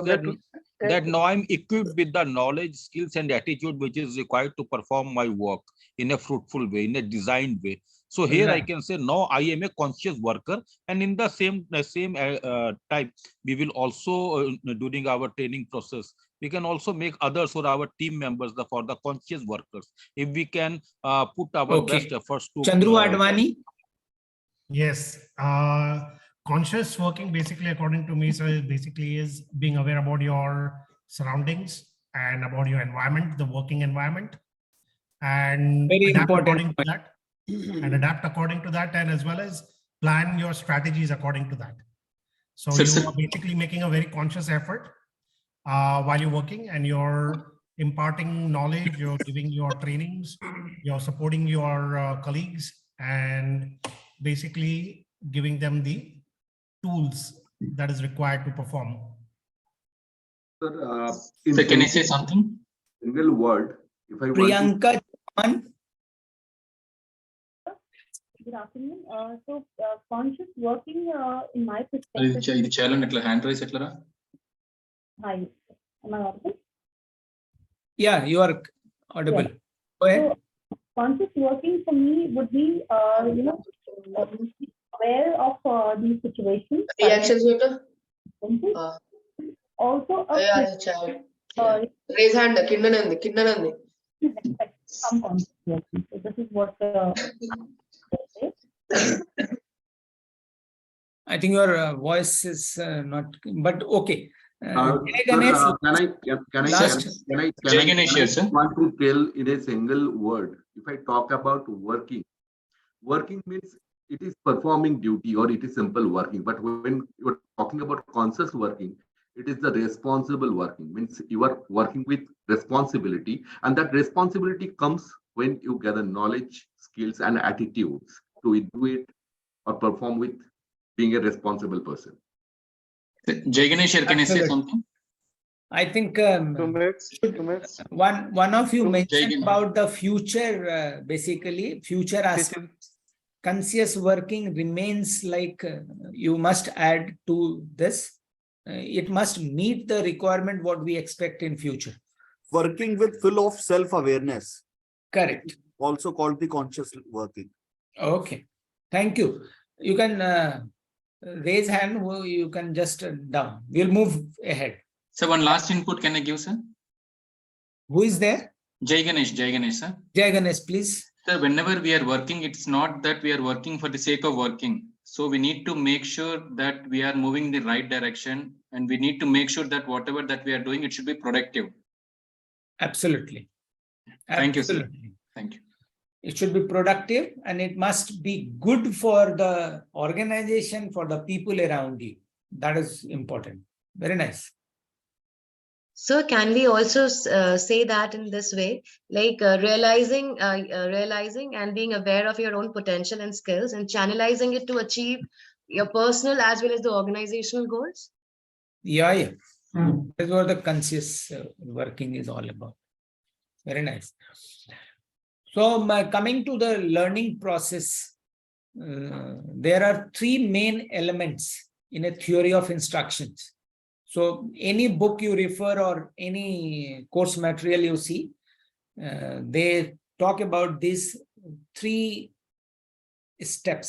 that now I'm equipped with the knowledge, skills, and attitude which is required to perform my work in a fruitful way, in a designed way. So here I can say now I am a conscious worker, and in the same time we will also during our training process we can also make others or our team members for the conscious workers. If we can put our best efforts to Chandru Advani. Yes. Conscious working basically, according to me, so basically is being aware about your surroundings and about your environment, the working environment, and Very adapt important according to that, and adapt according to that, and as well as plan your strategies according to that. So you are basically making a very conscious effort while you're working, and you're imparting knowledge, you're giving your trainings, you're supporting your colleagues, and basically giving them the tools that is required to perform. Sir, So can I say something? Single word. If I Priyanka Chan. Good afternoon. Conscious working, in my ఇది perspective. చేయాలని ఎట్లా hand రైస్ ఎట్లరా? Hi, am I audible? Yeah, you are audible. Yes. Go ahead. So, conscious working for me would be, aware of these situations. Reactions later. Also, Raise hand. Kindanandi. Some conscious working. So this is what. I think your voice is not, but okay. Can I want to tell in a single word? If I talk about working means it is performing duty or it is simple working. But when you are talking about conscious working, it is the responsible working. Means you are working with responsibility, and that responsibility comes when you gather knowledge, skills, and attitudes to do it or perform with being a responsible person. Jay Ganesh, can I say something? I think one of you mentioned about the future, basically future aspects. Conscious working remains like you must add to this. It must meet the requirement what we expect in future. Working with full of self-awareness. Correct. Also called the conscious working. Okay. Thank you. You can raise hand. You can just down. We'll move ahead. So one last input can I give, sir? Who is there? Jay Ganesh, sir. Jay Ganesh, please. Sir, whenever we are working, it's not that we are working for the sake of working. So we need to make sure that we are moving in the right direction, and we need to make sure that whatever that we are doing, it should be productive. Absolutely. Thank you, sir. Thank you. It should be productive, and it must be good for the organization, for the people around you. That is important. Very nice. So can we also say that in this way, like realizing and being aware of your own potential and skills and channelizing it to achieve your personal as well as the organizational goals? Yeah. That's what the conscious working is all about. Very nice. So coming to the learning process, there are three main elements in a theory of instructions. So any book you refer or any course material you see, they talk about these three steps,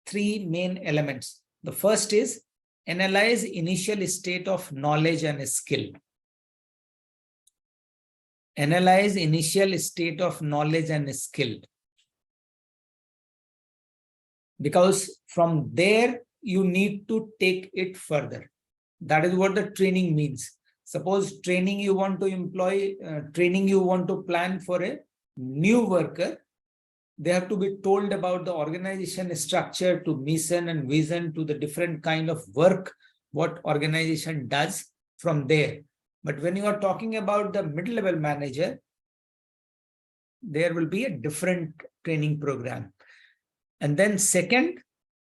three main elements. The first is analyze initial state of knowledge and skill. Analyze initial state of knowledge and skill. Because from there, you need to take it further. That is what the training means. Suppose training you want to employ, training you want to plan for a new worker, they have to be told about the organization structure, to mission and vision, to the different kind of work, what organization does from there. But when you are talking about the mid-level manager, there will be a different training program. And then second,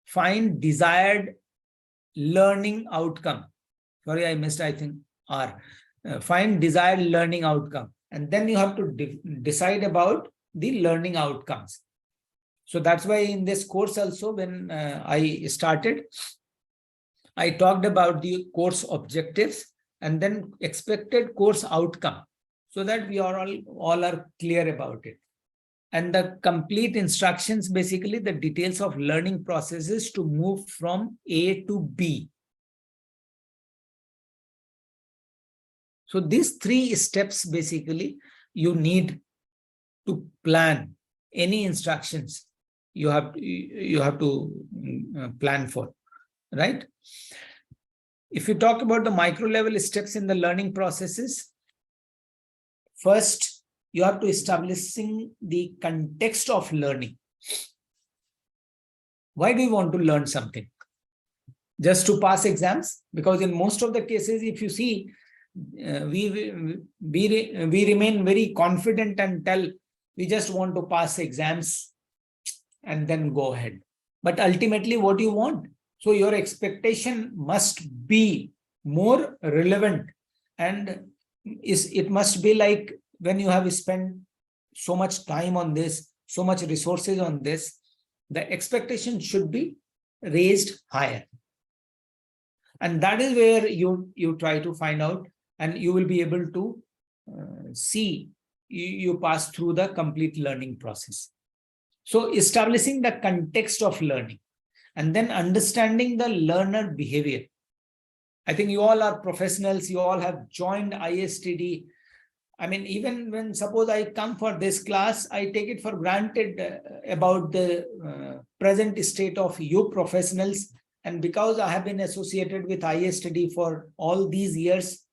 find desired learning outcome. Sorry, I missed, I think, R. Find desired learning outcome. And then you have to decide about the learning outcomes. So that's why in this course also, when I started, I talked about the course objectives and then expected course outcome, so that we are all are clear about it. And the complete instructions, basically the details of learning processes to move from A to B. So these 3 steps, basically, you need to plan any instructions you have to plan for, right? If you talk about the micro level steps in the learning processes, first, you have to establishing the context of learning. Why do you want to learn something? Just to pass exams? Because in most of the cases, if you see, we remain very confident and tell we just want to pass exams and then go ahead. But ultimately, what do you want? So your expectation must be more relevant, and it must be like when you have spent so much time on this, so much resources on this, the expectation should be raised higher. And that is where you try to find out, and you will be able to see you pass through the complete learning process. So establishing the context of learning and then understanding the learner behavior. I think you all are professionals, you all have joined ISTD. I mean, even when suppose I come for this class, I take it for granted about the present state of you professionals. And because I have been associated with ISTD for all these years,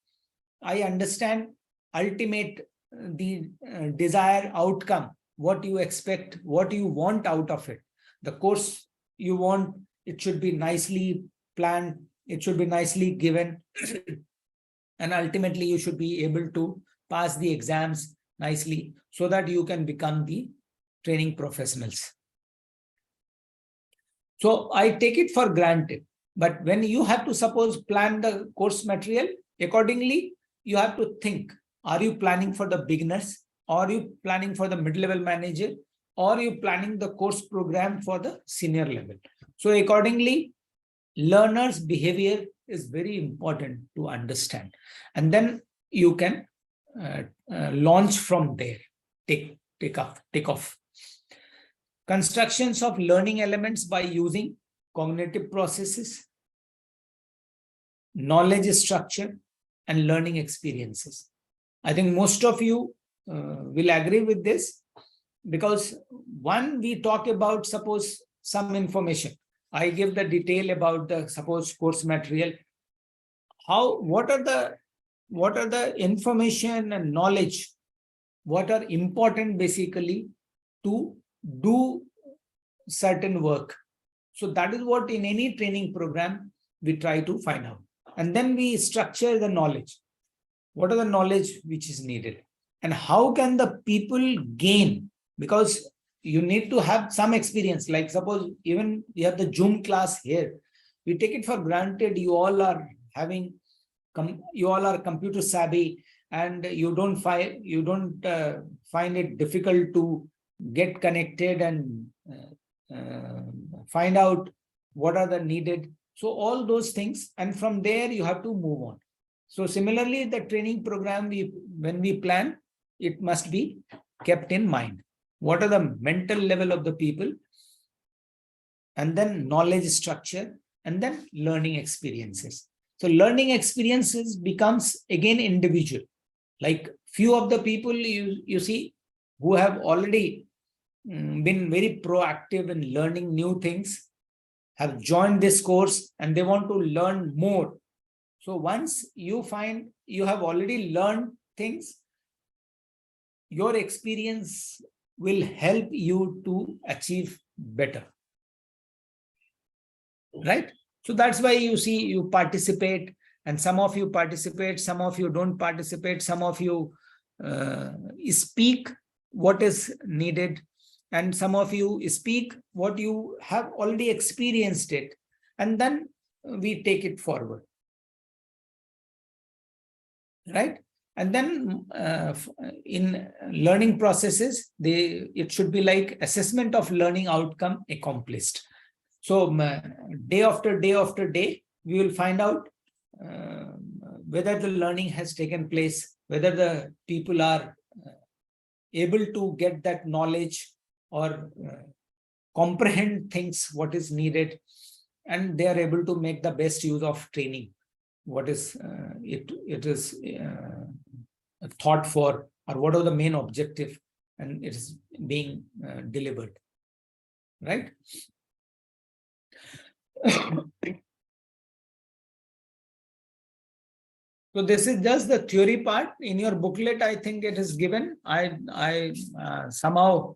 I understand the desired outcome, what you expect, what you want out of it. The course you want, it should be nicely planned, it should be nicely given, and ultimately you should be able to pass the exams nicely so that you can become the training professionals. So I take it for granted, but when you have to suppose plan the course material accordingly, you have to think, are you planning for the beginners? Are you planning for the mid-level manager? Or are you planning the course program for the senior level? So accordingly, learners' behavior is very important to understand. And then you can launch from there, take off. Constructions of learning elements by using cognitive processes, knowledge structure, and learning experiences. I think most of you will agree with this, because one, we talk about suppose some information. I give the detail about the suppose course material. What are the information and knowledge, what are important basically to do certain work. So that is what in any training program we try to find out. And then we structure the knowledge. What are the knowledge which is needed? And how can the people gain? Because you need to have some experience. Like suppose even you have the Zoom class here. We take it for granted you all are computer savvy, and you don't find it difficult to get connected and find out what are the needed. So all those things, and from there you have to move on. So similarly, the training program, when we plan, it must be kept in mind. What are the mental level of the people? And then knowledge structure, and then learning experiences. So learning experiences becomes again individual. Like few of the people you see who have already been very proactive in learning new things, have joined this course and they want to learn more. So once you find you have already learned things, your experience will help you to achieve better. Right? So that's why you see you participate, and some of you participate, some of you don't participate, some of you speak what is needed, and some of you speak what you have already experienced it, and then we take it forward. Right? And then in learning processes, it should be like assessment of learning outcome accomplished. So day after day after day, we will find out whether the learning has taken place, whether the people are able to get that knowledge or comprehend things, what is needed, and they are able to make the best use of training. what is it is thought for, or what are the main objective, and it is being delivered, right? So this is just the theory part. In your booklet, I think it is given. I somehow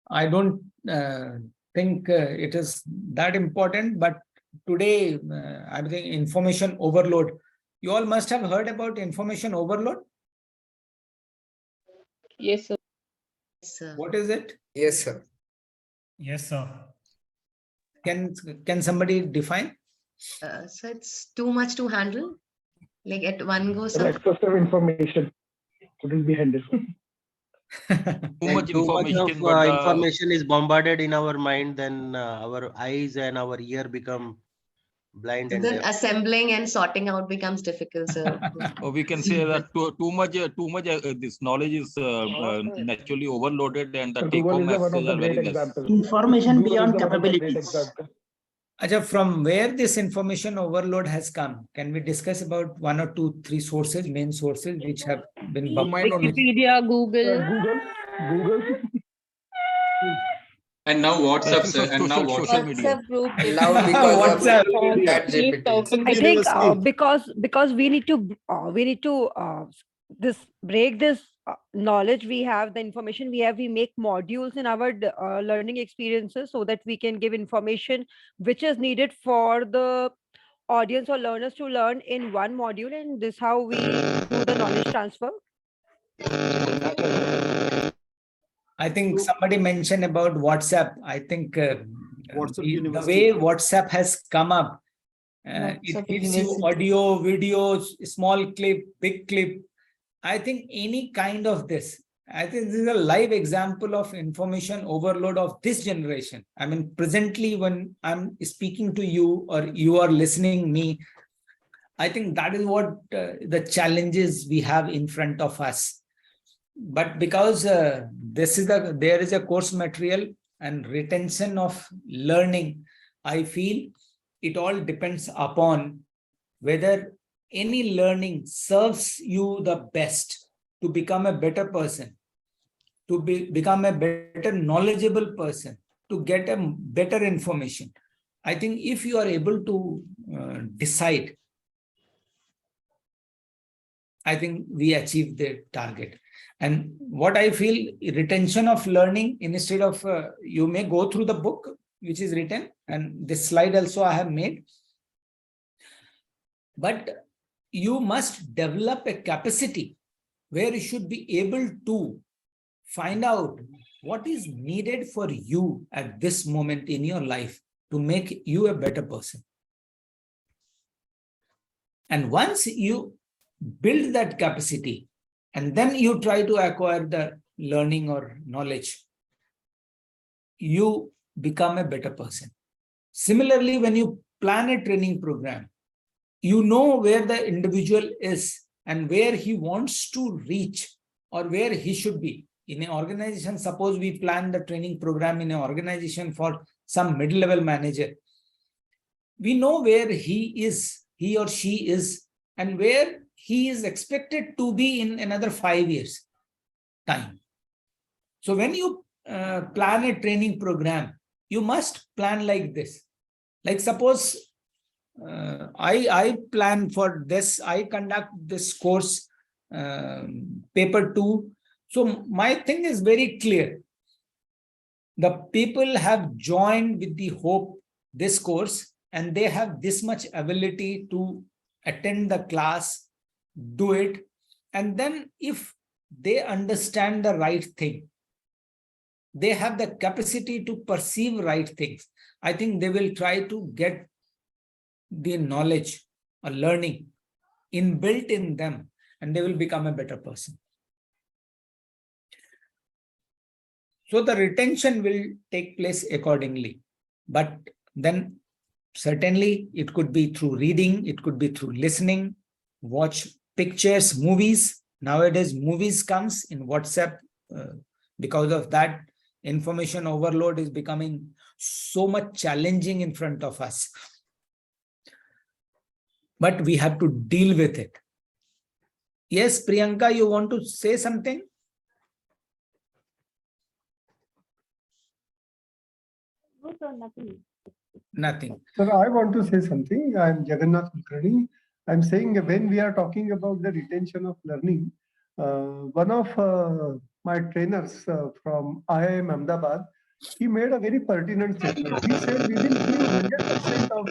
I don't think it is that important, but today I think information overload. You all must have heard about information overload. Yes, sir. Yes, sir. What is it? Yes, sir. Yes, sir. Can somebody define? So it's too much to handle. Like at one go, The sir. excessive information couldn't be handled. Too much Too much of information, but information is bombarded in our mind, then our eyes and our ear become blind So and then deaf. assembling and sorting out becomes difficult, sir. we can say that too much this knowledge is naturally overloaded, and the So take Google home is one of messages the are very great less. examples. Information Google is beyond the one of the great capabilities. examples. Acha, from where this information overload has come, can we discuss about 1 or 2, 3 sources, main sources, which have been Wikipedia, Google. Google. And now WhatsApp, sir. And now social media. WhatsApp group. And now because of WhatsApp. ChatGPT. I think because we need to break this knowledge we have, the information we have, we make modules in our learning experiences so that we can give information which is needed for the audience or learners to learn in one module, and this how we do the knowledge transfer. I think somebody mentioned about WhatsApp. I think the way WhatsApp has come up, it gives you audio, videos, small clip, big clip. I think any kind of this, I think this is a live example of information overload of this generation. I mean, presently when I'm speaking to you or you are listening me, I think that is what the challenges we have in front of us. But because there is a course material and retention of learning, I feel it all depends upon whether any learning serves you the best to become a better person, to become a better knowledgeable person, to get a better information. I think if you are able to decide, I think we achieve the target. And what I feel, retention of learning, instead of you may go through the book which is written, and this slide also I have made, but you must develop a capacity where you should be able to find out what is needed for you at this moment in your life to make you a better person. And once you build that capacity, and then you try to acquire the learning or knowledge, you become a better person. Similarly, when you plan a training program, you know where the individual is and where he wants to reach or where he should be. In an organization, suppose we plan the training program in an organization for some mid-level manager, we know where he or she is, and where he is expected to be in another 5 years time. So when you plan a training program, you must plan like this. Like suppose I plan for this, I conduct this course, paper 2. So my thing is very clear. The people have joined with the hope this course, and they have this much ability to attend the class, do it, and then if they understand the right thing, they have the capacity to perceive right things, I think they will try to get the knowledge or learning inbuilt in them, and they will become a better person. So the retention will take place accordingly, but then certainly it could be through reading, it could be through listening, watch pictures, movies. Nowadays, movies comes in WhatsApp. Because of that, information overload is becoming so much challenging in front of us. but we have to deal with it. Yes, Priyanka, you want to say something? No, sir, nothing. Nothing. Sir, I want to say something. I'm Jagannath Kulkarni. I'm saying when we are talking about the retention of learning, one of my trainers from IIM Ahmedabad, he made a very pertinent statement. He said, we will give 100% of,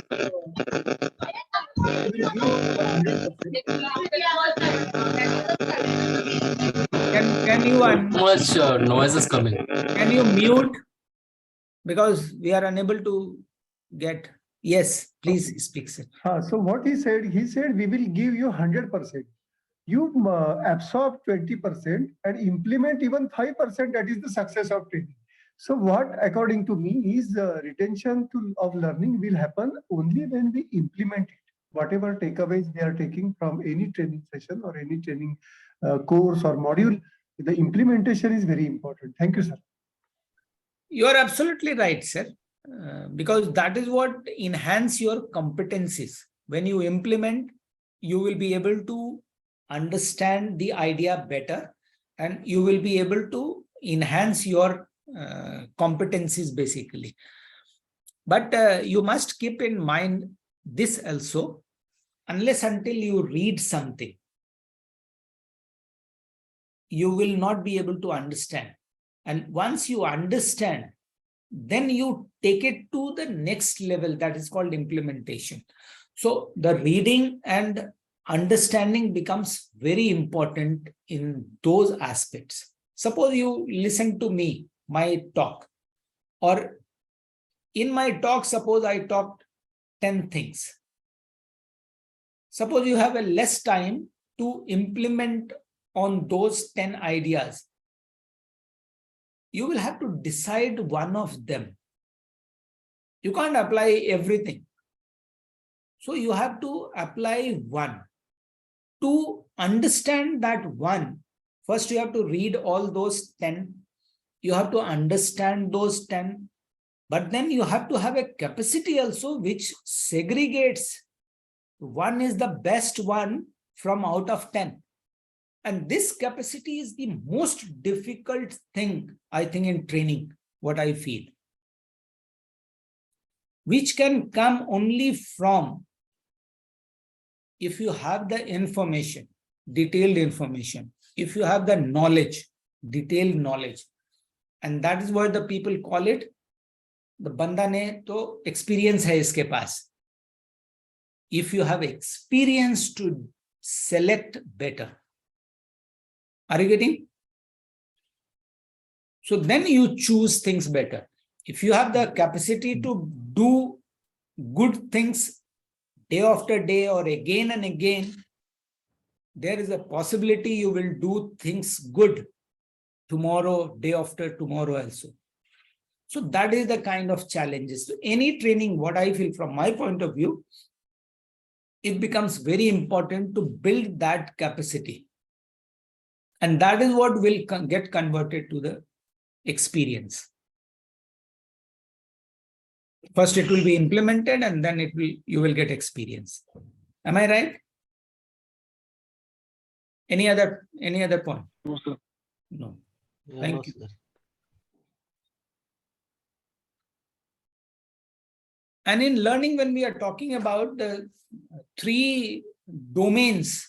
we will give 100%. Can you Much noise is coming. Can you mute? Because we are unable to get. Yes, please speak, sir. So what he said we will give you 100%. You absorb 20% and implement even 5%. That is the success of training. So what, according to me, is retention of learning will happen only when we implement it. Whatever takeaways they are taking from any training session or any training course or module, the implementation is very important. Thank you, sir. You are absolutely right, sir. Because that is what enhance your competencies. When you implement, you will be able to understand the idea better, and you will be able to enhance your competencies basically. But you must keep in mind this also, unless until you read something, you will not be able to understand. And once you understand, then you take it to the next level, that is called implementation. So the reading and understanding becomes very important in those aspects. Suppose you listen to me, my talk, or in my talk, suppose I talked 10 things. Suppose you have a less time to implement on those 10 ideas. You will have to decide one of them. You can't apply everything. So you have to apply one. To understand that one, first you have to read all those 10. You have to understand those 10. But then you have to have a capacity also which segregates. One is the best one from out of 10. And this capacity is the most difficult thing, I think, in training, what I feel. Which can come only from if you have the information, detailed information, if you have the knowledge, detailed knowledge. And that is what the people call it, the banda ne to experience hai iske paas. If you have experience to select better. Are you getting? So then you choose things better. If you have the capacity to do good things day after day or again and again, there is a possibility you will do things good tomorrow, day after tomorrow also. So that is the kind of challenges. So any training, what I feel from my point of view, it becomes very important to build that capacity. And that is what will get converted to the experience. First, it will be implemented, and then you will get experience. Am I right? Any other point? No, sir. No. Thank you. Sir. And in learning, when we are talking about the 3 domains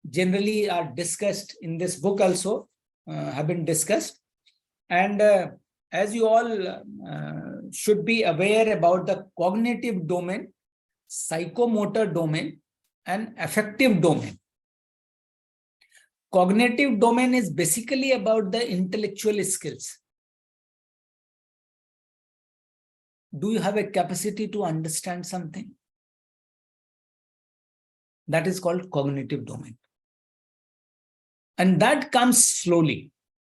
generally are discussed in this book also, have been discussed. And as you all should be aware about the cognitive domain, psychomotor domain, and affective domain. Cognitive domain is basically about the intellectual skills. Do you have a capacity to understand something? That is called cognitive domain. And that comes slowly.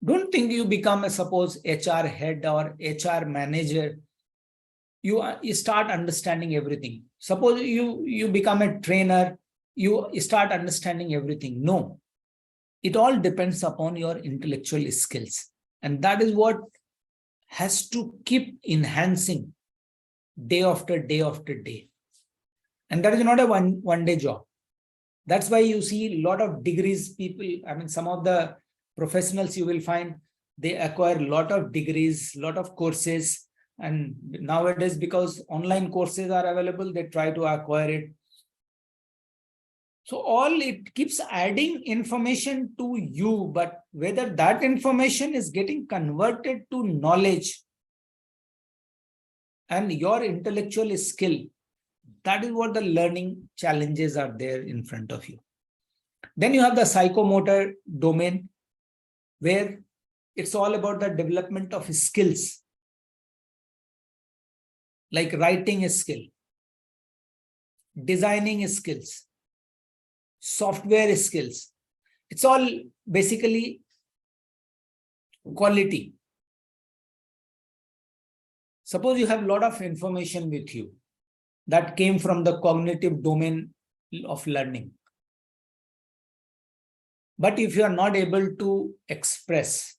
Don't think you become a suppose HR head or HR manager. You start understanding everything. Suppose you become a trainer, you start understanding everything. No, it all depends upon your intellectual skills. And that is what has to keep enhancing day after day after day. And that is not a one day job. That's why you see a lot of degrees people, I mean, some of the professionals you will find, they acquire a lot of degrees, lot of courses. And nowadays, because online courses are available, they try to acquire it. So all it keeps adding information to you, but whether that information is getting converted to knowledge and your intellectual skill, that is what the learning challenges are there in front of you. Then you have the psychomotor domain, where it's all about the development of skills, like writing skill, designing skills, software skills. It's all basically quality. Suppose you have a lot of information with you that came from the cognitive domain of learning. But if you are not able to express,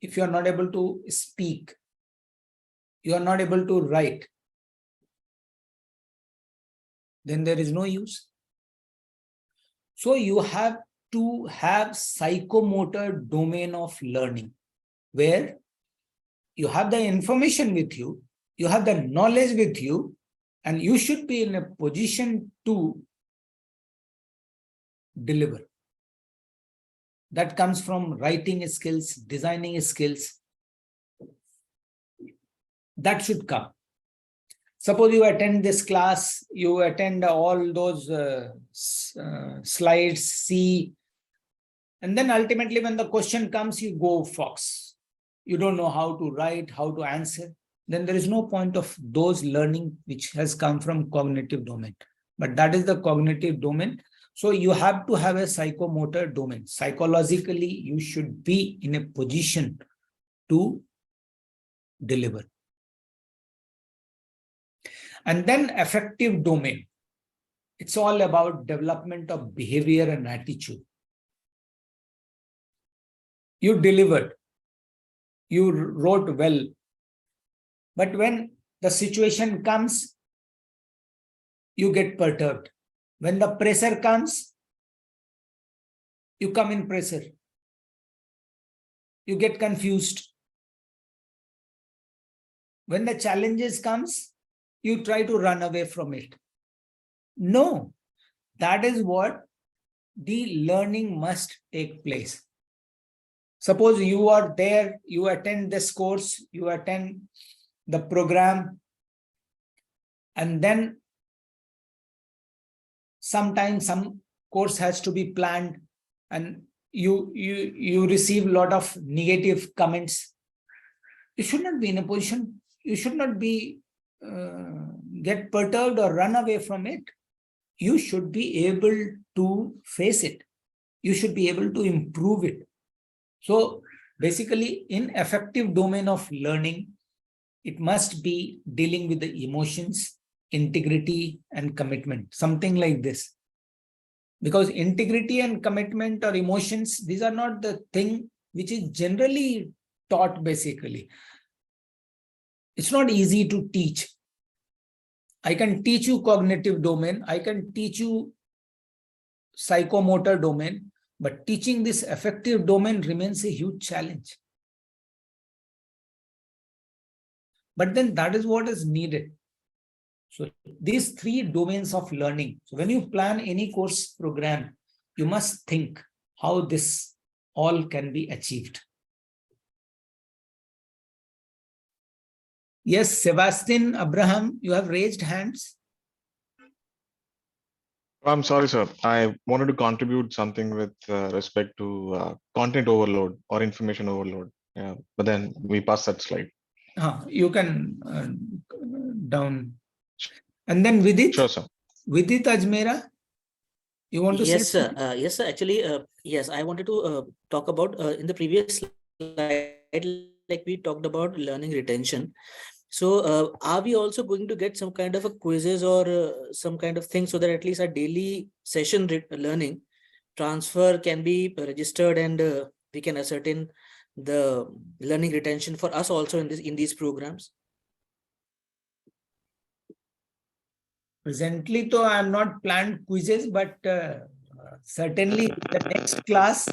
if you are not able to speak, you are not able to write, then there is no use. So you have to have psychomotor domain of learning, where you have the information with you, you have the knowledge with you, and you should be in a position to deliver. That comes from writing skills, designing skills. That should come. Suppose you attend this class, you attend all those slides, see, and then ultimately when the question comes, you go fox. You don't know how to write, how to answer. Then there is no point of those learning which has come from cognitive domain. But that is the cognitive domain. So you have to have a psychomotor domain. Psychologically, you should be in a position to deliver. And then affective domain. It's all about development of behavior and attitude. You delivered. You wrote well. But when the situation comes, you get perturbed. When the pressure comes, you come in pressure. You get confused. When the challenges comes, you try to run away from it. No, that is what the learning must take place. Suppose you are there, you attend this course, you attend the program, and then sometimes some course has to be planned and you receive a lot of negative comments. You should not be in a position, you should not be get perturbed or run away from it. You should be able to face it. You should be able to improve it. So basically, in affective domain of learning, it must be dealing with the emotions, integrity, and commitment, something like this. Because integrity and commitment or emotions, these are not the thing which is generally taught basically. It's not easy to teach. I can teach you cognitive domain, I can teach you psychomotor domain, but teaching this affective domain remains a huge challenge. But then that is what is needed. So these three domains of learning. So when you plan any course program, you must think how this all can be achieved. Yes, Sebastian, Abraham, you have raised hands. I'm sorry, sir. I wanted to contribute something with respect to content overload or information overload. Yeah, but then we pass that slide. You can down. And then Vidit. Sure, sir. Vidit Ajmera, you want to say? Yes, sir. Yes, sir. Actually, yes, I wanted to talk about in the previous slide, like we talked about learning retention. So are we also going to get some kind of a quizzes or some kind of thing so that at least a daily session learning transfer can be registered and we can ascertain the learning retention for us also in these programs? Presently, though, I am not planned quizzes, but certainly the next class,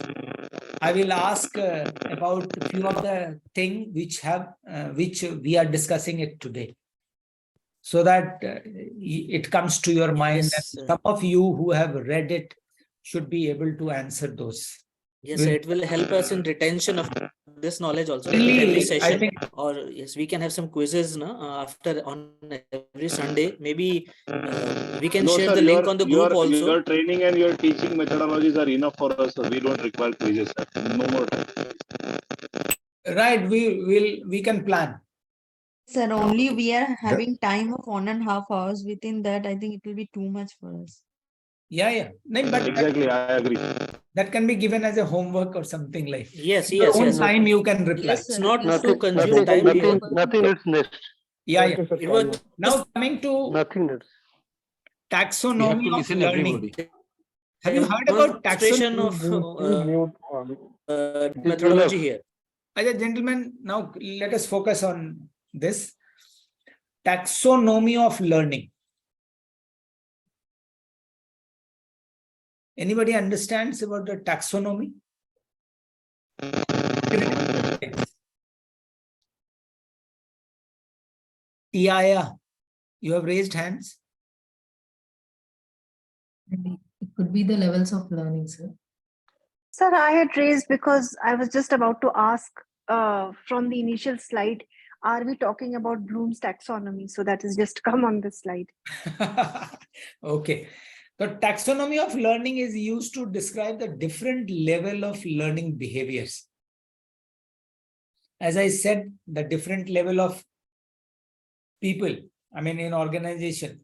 I will ask about a few of the things which we are discussing it today, so that it comes to your mind. Yes, And some of you who have read it should be able to answer those. yes, sir, it will help us in retention of this knowledge also. Really, Every I session, think- or yes, we can have some quizzes after on every Sunday. Maybe we can share the link on the group also. Your training and your teaching methodologies are enough for us. So we don't require quizzes. No more time. Right, we can plan. Sir, only we are having time of 1.5 hours. Within that, I think it will be too much for us. Yeah. No, but Exactly, I agree. that can be given as a homework or something like. Yes, Your yes, own yes. time you can reply. Yes, it's not to consume time here. Nothing is next. Yeah. It was Now coming to Nothing else. taxonomy of listen learning. everybody. Have you heard about demonstration taxonomy? of methodology here. Gentlemen, now let us focus on this. Taxonomy of learning. Anybody understands about the taxonomy? Tiaya, you have raised hands. It could be the levels of learning, sir. Sir, I had raised because I was just about to ask from the initial slide, are we talking about Bloom's taxonomy? So that has just come on this slide. Okay. The taxonomy of learning is used to describe the different level of learning behaviors. As I said, the different level of people, I mean, in organization,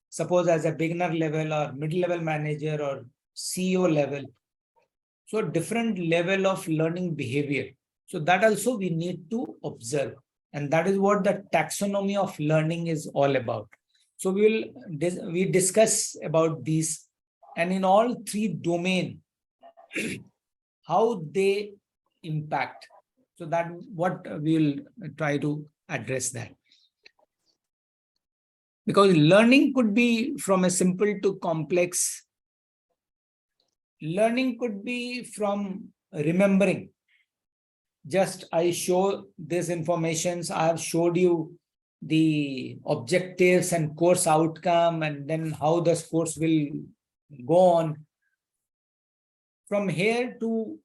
suppose as a beginner level or mid-level manager or CEO level. So different level of learning behavior. So that also we need to observe. And that is what the taxonomy of learning is all about. So we discuss about these, and in all three domains, how they impact. So that what we'll try to address that. Because learning could be from a simple to complex. Learning could be from remembering. Just I show this information, I have showed you the objectives and course outcome, and then how the course will go on. From here to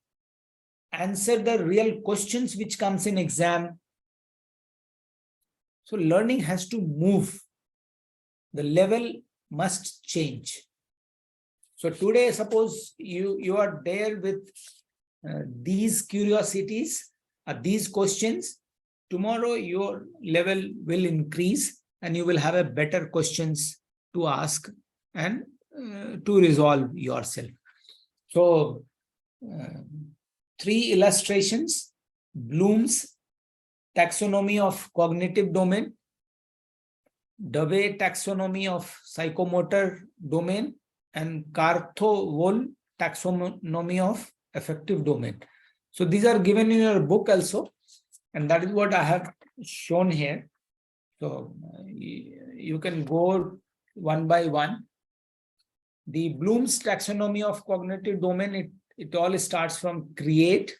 answer the real questions which comes in exam. So learning has to move. The level must change. So today, suppose you are there with these curiosities, these questions. Tomorrow your level will increase and you will have a better questions to ask and to resolve yourself. So 3 illustrations: Bloom's taxonomy of cognitive domain, Dove taxonomy of psychomotor domain, and Cartho-Wohl taxonomy of affective domain. So these are given in your book also, and that is what I have shown here. So you can go one by one. The Bloom's taxonomy of cognitive domain, it all starts from create,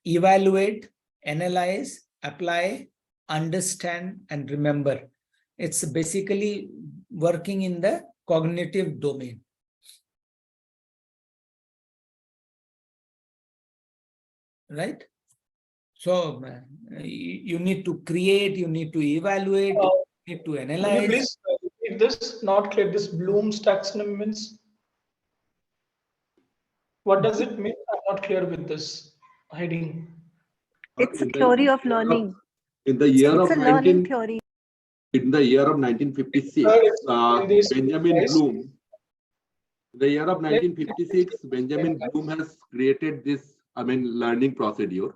evaluate, analyze, apply, understand, and remember. It's basically working in the cognitive domain. Right? So you need to create, you need to evaluate, you need to Can you analyze. please repeat this? Not clear. This Bloom's taxonomy means. What does it mean? I'm not clear with this heading. It's a theory of learning. In the year It's of a learning theory. In the year of 1956, Benjamin Bloom. In the year of 1956, Benjamin Bloom has created this, learning procedure.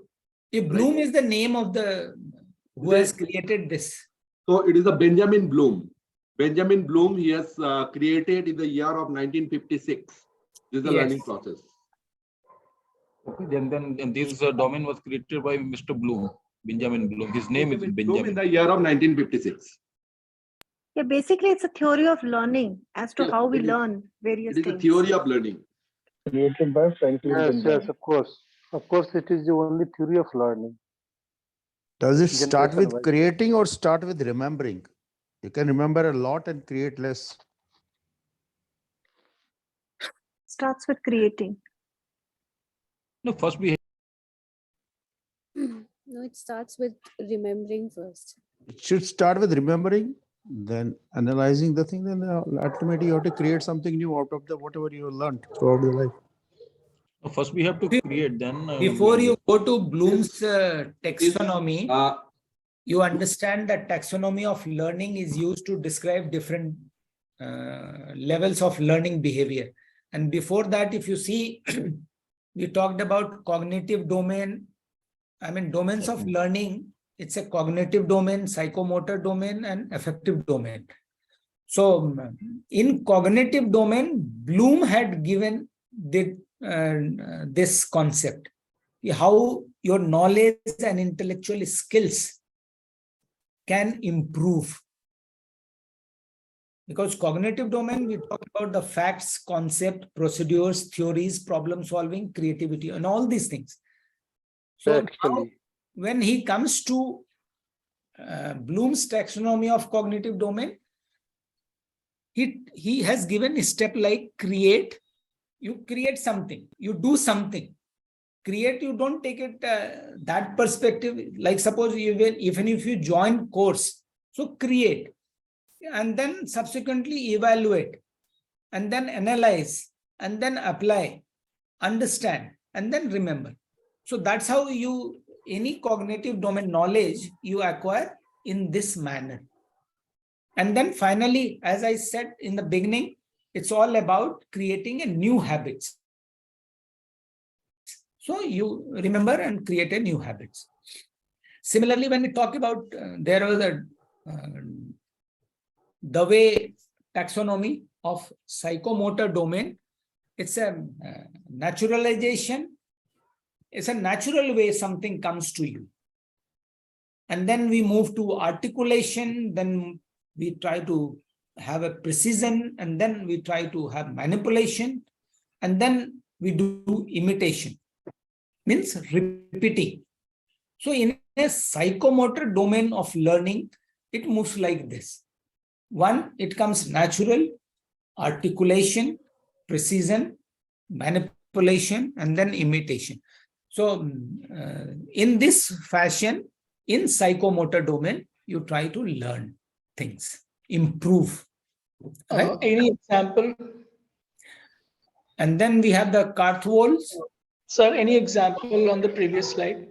If Bloom is the name of the who has created this. So it is a Benjamin Bloom. Benjamin Bloom, he has created in the year of 1956. This is the learning process. Okay, then this domain was created by Mr. Bloom, Benjamin Bloom. His name is Benjamin. Bloom in the year of 1956. Yeah, basically it's a theory of learning as to Yes, how we it is. learn various It is a things. theory of learning. Created by Franklin. Yes, Templeton. yes, of course. Of course, it is the only theory of learning. Does it start with Generation-wise. creating or start with remembering? You can remember a lot and create less. Starts with creating. No, first we No, it starts with remembering first. It should start with remembering, then analyzing the thing, then ultimately you have to create something new out of the whatever you learned throughout your life. first we have to create, then Before you go to Bloom's taxonomy, you understand that taxonomy of learning is used to describe different levels of learning behavior. And before that, if you see, we talked about cognitive domain. I mean, domains of learning, it's a cognitive domain, psychomotor domain, and affective domain. So in cognitive domain, Bloom had given this concept, how your knowledge and intellectual skills can improve. Because cognitive domain, we talk about the facts, concept, procedures, theories, problem solving, creativity, and all these things. So now, when he comes to Bloom's taxonomy of cognitive domain, he has given a step like create. You create something, you do something. Create, you don't take it that perspective. Like suppose even if you join course, so create, and then subsequently evaluate, and then analyze, and then apply, understand, and then remember. So that's how you, any cognitive domain knowledge you acquire in this manner. And then finally, as I said in the beginning, it's all about creating a new habits. So you remember and create a new habits. Similarly, when we talk about, there was the way taxonomy of psychomotor domain, it's a naturalization. It's a natural way something comes to you. And then we move to articulation, then we try to have a precision, and then we try to have manipulation, and then we do imitation, means repeating. So in a psychomotor domain of learning, it moves like this. One, it comes natural, articulation, precision, manipulation, and then imitation. So in this fashion, in psychomotor domain, you try to learn things, improve. Right? Any example? And then we have the Karthwols. Sir, any example on the previous slide?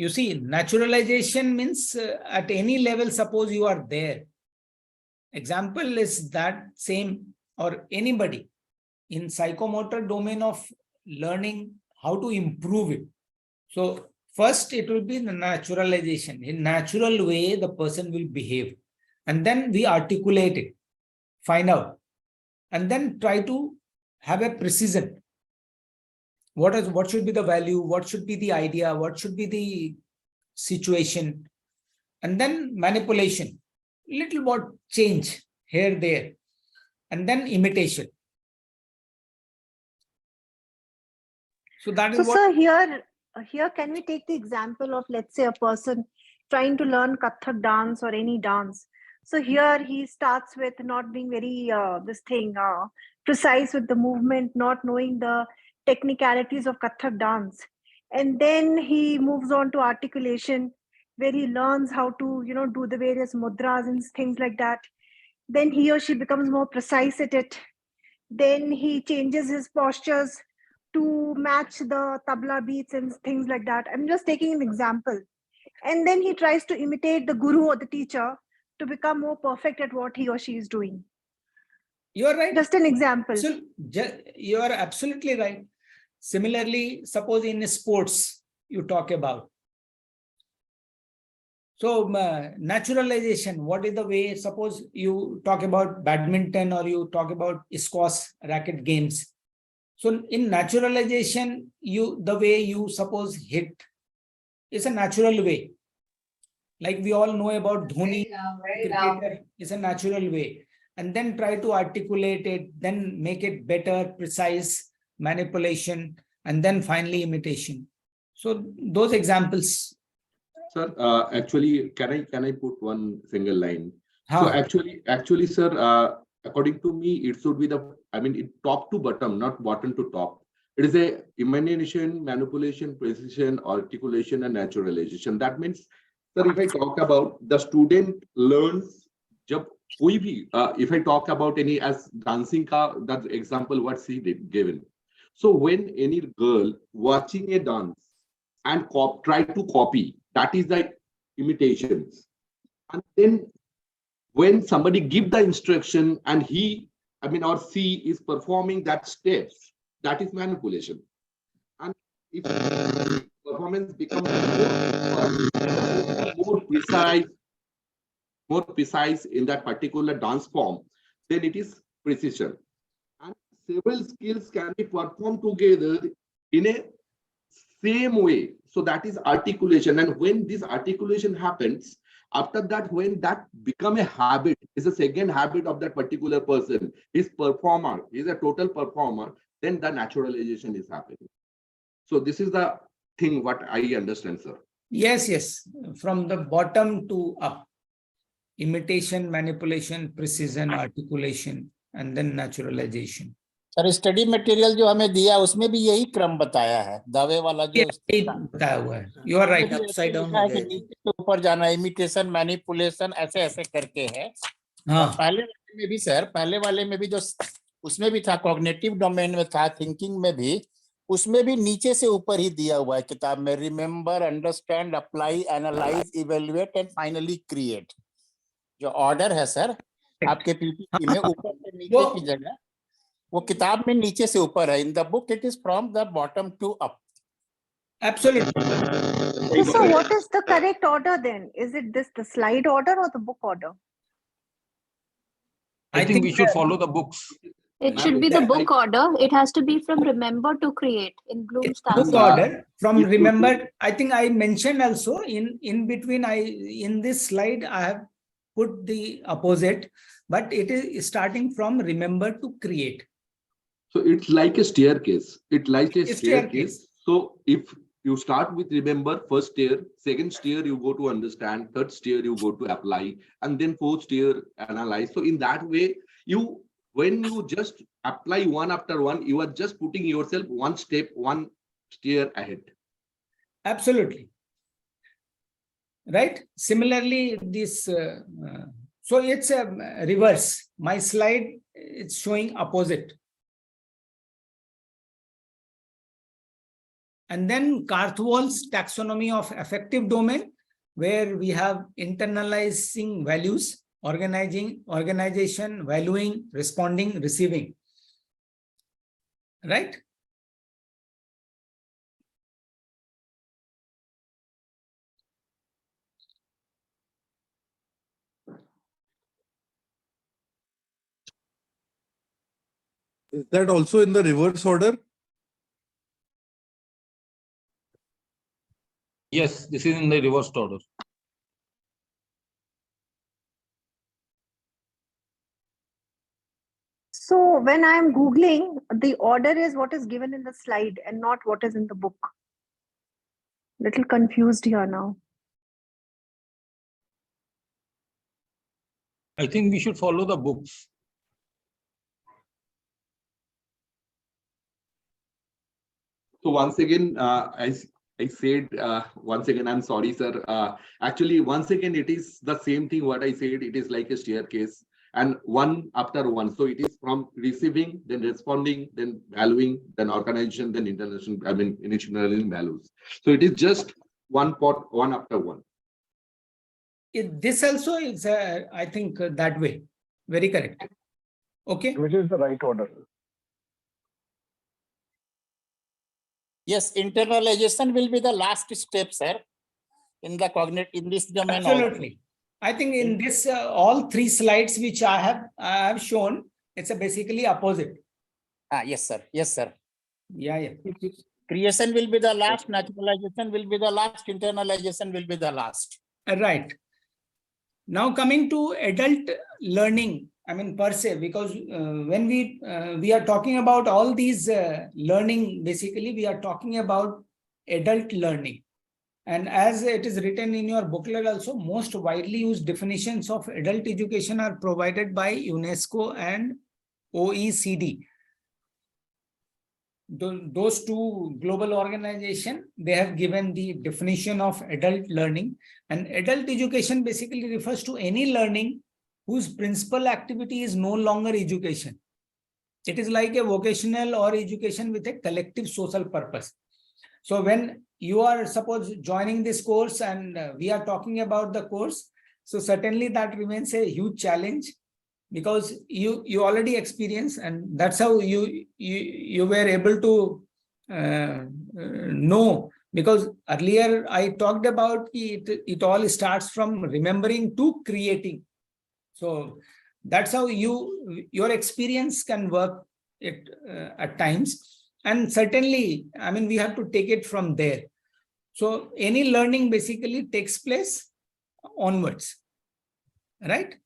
You see, naturalization means at any level, suppose you are there. Example is that same, or anybody in psychomotor domain of learning how to improve it. So first it will be the naturalization. In natural way, the person will behave. And then we articulate it, find out, and then try to have a precision. What should be the value? What should be the idea? What should be the situation? And then manipulation, little what change here, there, and then imitation. So that is So, sir, here can we take the example of, let's say, a person trying to learn Kathak dance or any dance. So here he starts with not being very precise with the movement, not knowing the technicalities of Kathak dance, and then he moves on to articulation, where he learns how to do the various mudras and things like that. Then he or she becomes more precise at it. Then he changes his postures to match the tabla beats and things like that. I'm just taking an example. And then he tries to imitate the guru or the teacher to become more perfect at what he or she is doing. You're right. Just an example. So you are absolutely right. Similarly, suppose in sports you talk about. So naturalization, what is the way? Suppose you talk about badminton or you talk about squash racket games. So in naturalization, the way you suppose hit is a natural way. Like we all know about Dhoni, cricketer, is a natural way. And then try to articulate it, then make it better, precise, manipulation, and then finally imitation. So those examples. Sir, actually, can I put one single line? Huh. So actually, sir, according to me, it should be it top to bottom, not bottom to top. It is a imagination, manipulation, precision, articulation, and naturalization. That means, sir, if I talk about the student learns, if I talk about any as dancing ka, that example what she did given. So when any girl watching a dance and try to copy, that is the imitations. And then when somebody give the instruction and or she is performing that steps, that is manipulation. And if performance becomes more precise in that particular dance form, then it is precision. And several skills can be performed together in a same way. So that is articulation. And when this articulation happens, after that, when that become a habit, is a second habit of that particular person, is performer, is a total performer, then the naturalization is happening. So this is the thing what I understand, sir. Yes. From the bottom to up. Imitation, manipulation, precision, articulation, and then naturalization. Sir study material जो हमें दिया उसमें भी यही क्रम बताया है, दावे वाला जो बताया हुआ है. You are right. Upside down नीचे से ऊपर जाना, इमिटेशन, मैनिपुलेशन, ऐसे ऐसे करके है. हाँ. पहले वाले में भी सर, पहले वाले में भी जो उसमें भी था, कॉग्निटिव डोमेन में था, थिंकिंग में भी, उसमें भी नीचे से ऊपर ही दिया हुआ है किताब में. Remember, understand, apply, analyse, evaluate and finally create. जो ऑर्डर है सर आपके पीपीटी में, ऊपर से नीचे की जगह, वो किताब में नीचे से ऊपर है. In the book it is from the bottom to up. Absolutely. So what is the correct order then? Is it the slide order or the book order? I think we should follow the books. It should be the book order. It has to be from remember to create in Bloom's book order from remember. I think I mentioned also in between, in this slide I have put the opposite, but it is starting from remember to create. So it's like a staircase. It's like a staircase. So if you start with remember, first stair, second stair you go to understand, third stair you go to apply, and then fourth stair analyze. So in that way, when you just apply one after one, you are just putting yourself one stair ahead. Absolutely. Right. Similarly, this so it's a reverse. My slide is showing opposite. And then Karthwohl's taxonomy of affective domain, where we have internalizing values, organization, valuing, responding, receiving. Right? Is that also in the reverse order? Yes, this is in the reversed order. So when I'm Googling, the order is what is given in the slide and not what is in the book. Little confused here now. I think we should follow the books. So once again, I said, once again, I'm sorry, sir. Actually, once again, it is the same thing what I said. It is like a staircase and one after one. So it is from receiving, then responding, then valuing, then organization, then international, initializing values. So it is just one pot, one after one. This also is, I think, that way. Very correct. Okay. Which is the right order? Yes, internalization will be the last step, sir. in the in this domain also. Absolutely. I think in this, all three slides which I have shown, it's a basically opposite. Yes, sir. Yes, sir. Yeah. Creation will be the last, naturalization will be the last, internalization will be the last. Right. Now coming to adult learning, I mean per se, because when we are talking about all these learning, basically we are talking about adult learning. And as it is written in your booklet also, most widely used definitions of adult education are provided by UNESCO and OECD. Those two global organizations, they have given the definition of adult learning. And adult education basically refers to any learning whose principal activity is no longer education. It is like a vocational or education with a collective social purpose. So when you are suppose joining this course and we are talking about the course, so certainly that remains a huge challenge, because you already experience, and that's how you were able to know, because earlier I talked about it all starts from remembering to creating. So that's how your experience can work it at times. And certainly, I mean, we have to take it from there. So any learning basically takes place onwards, right?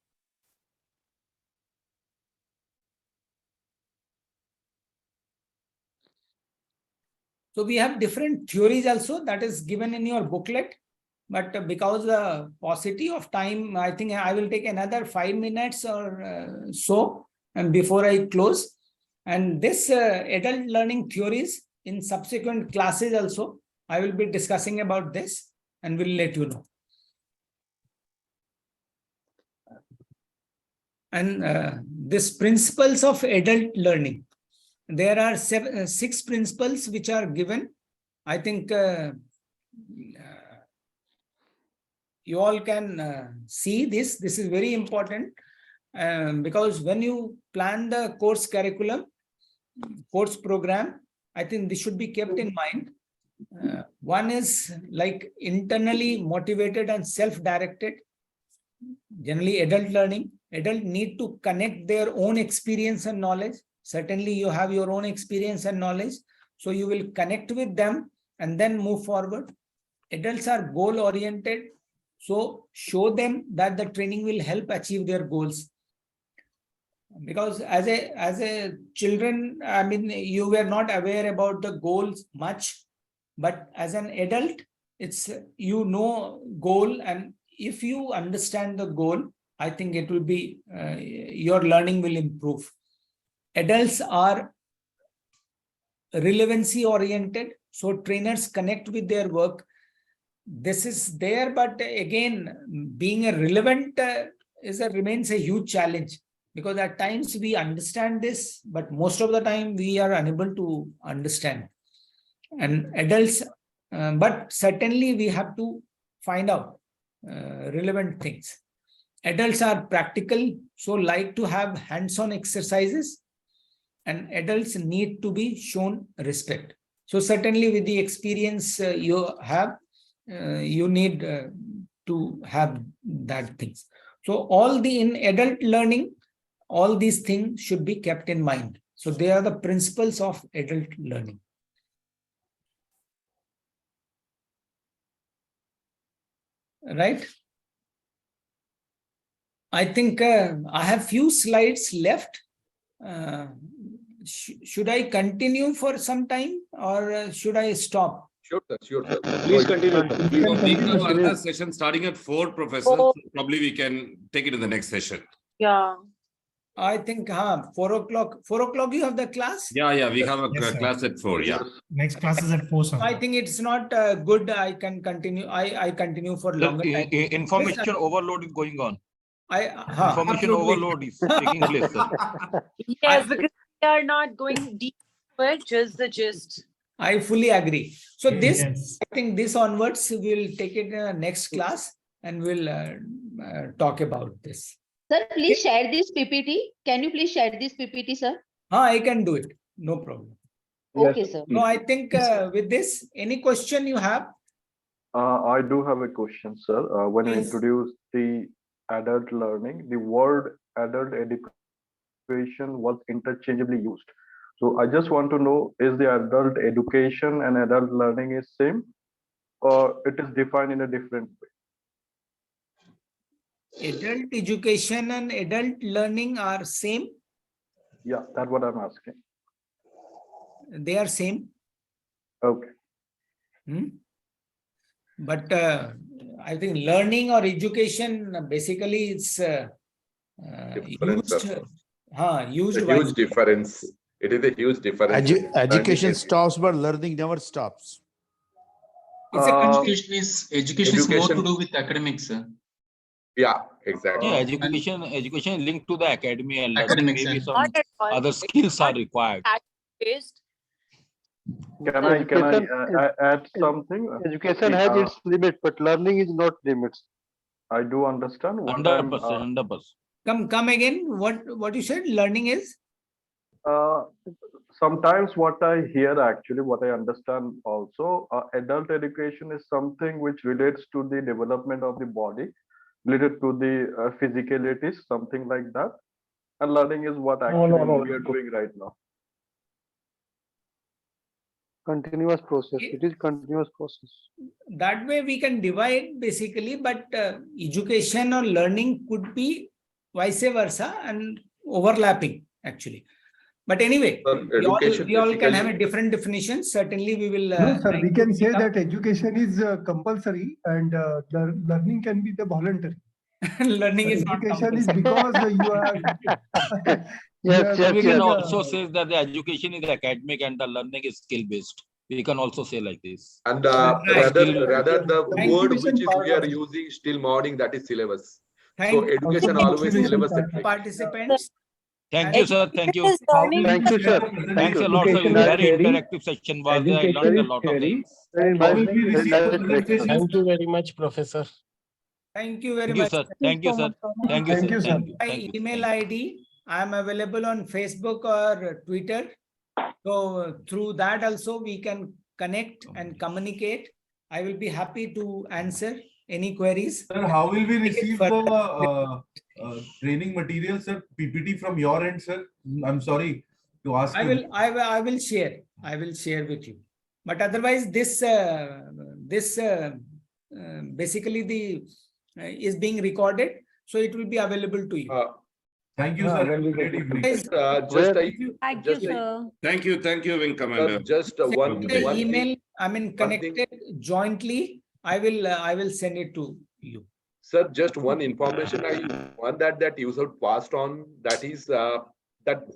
So we have different theories also that is given in your booklet, but because the paucity of time, I think I will take another 5 minutes or so, and before I close. And this adult learning theories in subsequent classes also, I will be discussing about this and will let you know. And this principles of adult learning. There are 6 principles which are given. I think you all can see this. This is very important because when you plan the course curriculum, course program, I think this should be kept in mind. One is like internally motivated and self-directed. Generally, adult learning. Adult need to connect their own experience and knowledge. Certainly, you have your own experience and knowledge. So you will connect with them and then move forward. Adults are goal-oriented. So show them that the training will help achieve their goals. Because as a children, I mean, you were not aware about the goals much, but as an adult, it's goal, and if you understand the goal, I think it will be your learning will improve. Adults are relevancy oriented, so trainers connect with their work. This is there, but again, being a relevant remains a huge challenge, because at times we understand this, but most of the time we are unable to understand. And adults, but certainly we have to find out relevant things. Adults are practical, so like to have hands-on exercises, and adults need to be shown respect. So certainly with the experience you have, you need to have that things. So in adult learning, all these things should be kept in mind. So they are the principles of adult learning. Right? I think I have few slides left. Should I continue for some time or should I stop? Sure, sir. Please continue. We have another session starting at 4, Professor. So probably we can take it in the next session. Yeah. I think 4 o'clock. 4 o'clock you have the class? Yeah, we have a class at 4. Yeah. Next class is at 4, sir. I think it's not good. I can continue. I continue for longer time. Information overload is going on. Information absolutely. Overload is taking place. Yes, because we are not going deep into it, just the gist. I fully agree. So this, I think this onwards, we'll take it in the next class and we'll talk about this. Sir, please share this PPT. Can you please share this PPT, sir? I can do it. No problem. Okay, sir. No, I think with this, any question you have? I do have a question, sir. When you Please. introduced the adult learning, the word adult education was interchangeably used. So I just want to know, is the adult education and adult learning is same, or it is defined in a different way? Adult education and adult learning are same. Yeah, that's what I'm asking. They are same. Okay. But I think learning or education basically it's Different, used. sir. Used A huge wisely. difference. It is a huge difference. Education stops, but learning never stops. It's a Education is more to do with academics, sir. Yeah, exactly. Yeah, education is linked to the academy and learning. Academics, Maybe sir. some Not at all. other skills are required. Based. Can I add something? Education has its limit, but learning is not limits. I do understand what 100%, 100%. Come again. What you said? Learning is. Sometimes what I hear, actually, what I understand also, adult education is something which relates to the development of the body, related to the physicalities, something like that. And learning is what actually we are doing right now. Continuous process. It is continuous process. That way we can divide basically, but education or learning could be vice versa and overlapping actually. But anyway, we all can have a different definition. Certainly we will. No, sir, we can say that education is compulsory and learning can be the voluntary. Learning is not education is because you are. So we can also say that the education is academic and the learning is skill based. We can also say like this. And rather the word which is we are using still modding, that is syllabus. So education always syllabus centric. Participants. Thank you, sir. Thank you. Thank you, sir. Thanks a lot, sir. Very interactive session was there. I learned a lot of things. Thank you very much, Professor. Thank you very Thank you, much. sir. Thank you, sir. Thank you, sir. Thank you. My email ID, I am available on Facebook or Twitter. So through that also we can connect and communicate. I will be happy to answer any queries. Sir, how will we receive the training material, sir? PPT from your end, sir? I'm sorry to ask. I will share. I will share with you. But otherwise, this basically the is being recorded, so it will be available to you. Thank you, sir. Great evening. Thank you, sir. Thank you, Wing Commander. Just one email. I mean, connected jointly. I will send it to you. Sir, just one information I want that you have passed on. That is that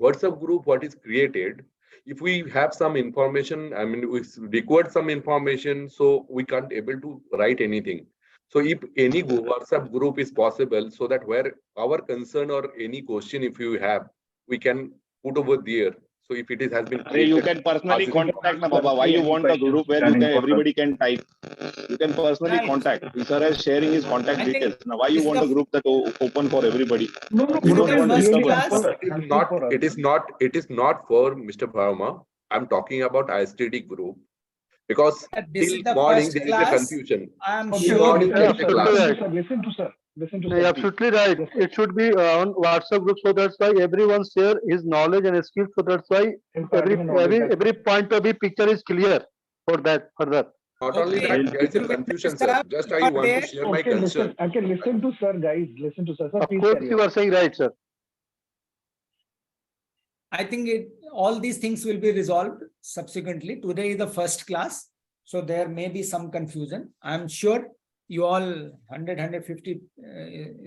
WhatsApp group what is created. If we have some information, I mean, we record some information, so we can't able to write anything. So if any WhatsApp group is possible, so that where our concern or any question, if you have, we can put over there. So if it has been created, you can personally contact na Baba. Why you want a group where everybody can type? You can personally contact. Sir is sharing his contact details. Now why you want a group that open for everybody? It is not for Mr. Verma. I'm talking about ISTD group. Because till morning there is a confusion. I am Till morning there is a class. Listen to sir. Absolutely right. It should be on WhatsApp group, so that's why everyone share his knowledge and skills. So that's why every point of the picture is clear for that further. Not only that, there is a confusion, sir. Just I want to share my concern. Listen to sir, guys. Listen to sir. Of course, you are saying right, sir. I think all these things will be resolved subsequently. Today is the first class, so there may be some confusion. I'm sure you all 150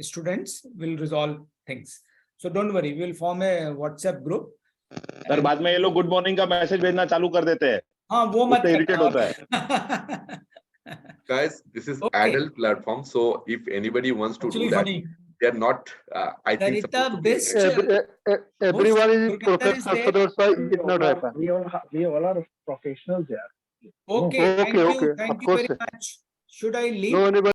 students will resolve things. So don't worry, we will form a WhatsApp group. Sir बाद में ये लोग good morning का message भेजना चालू कर देते हैं. हाँ वो मत इरिटेट होता है. Guys, this is adult platform, so if anybody wants to do that, they are not. I think everyone is professional, so that's why it not happen. We all are professionals here. Okay, thank you very much. Should I leave? No, anybody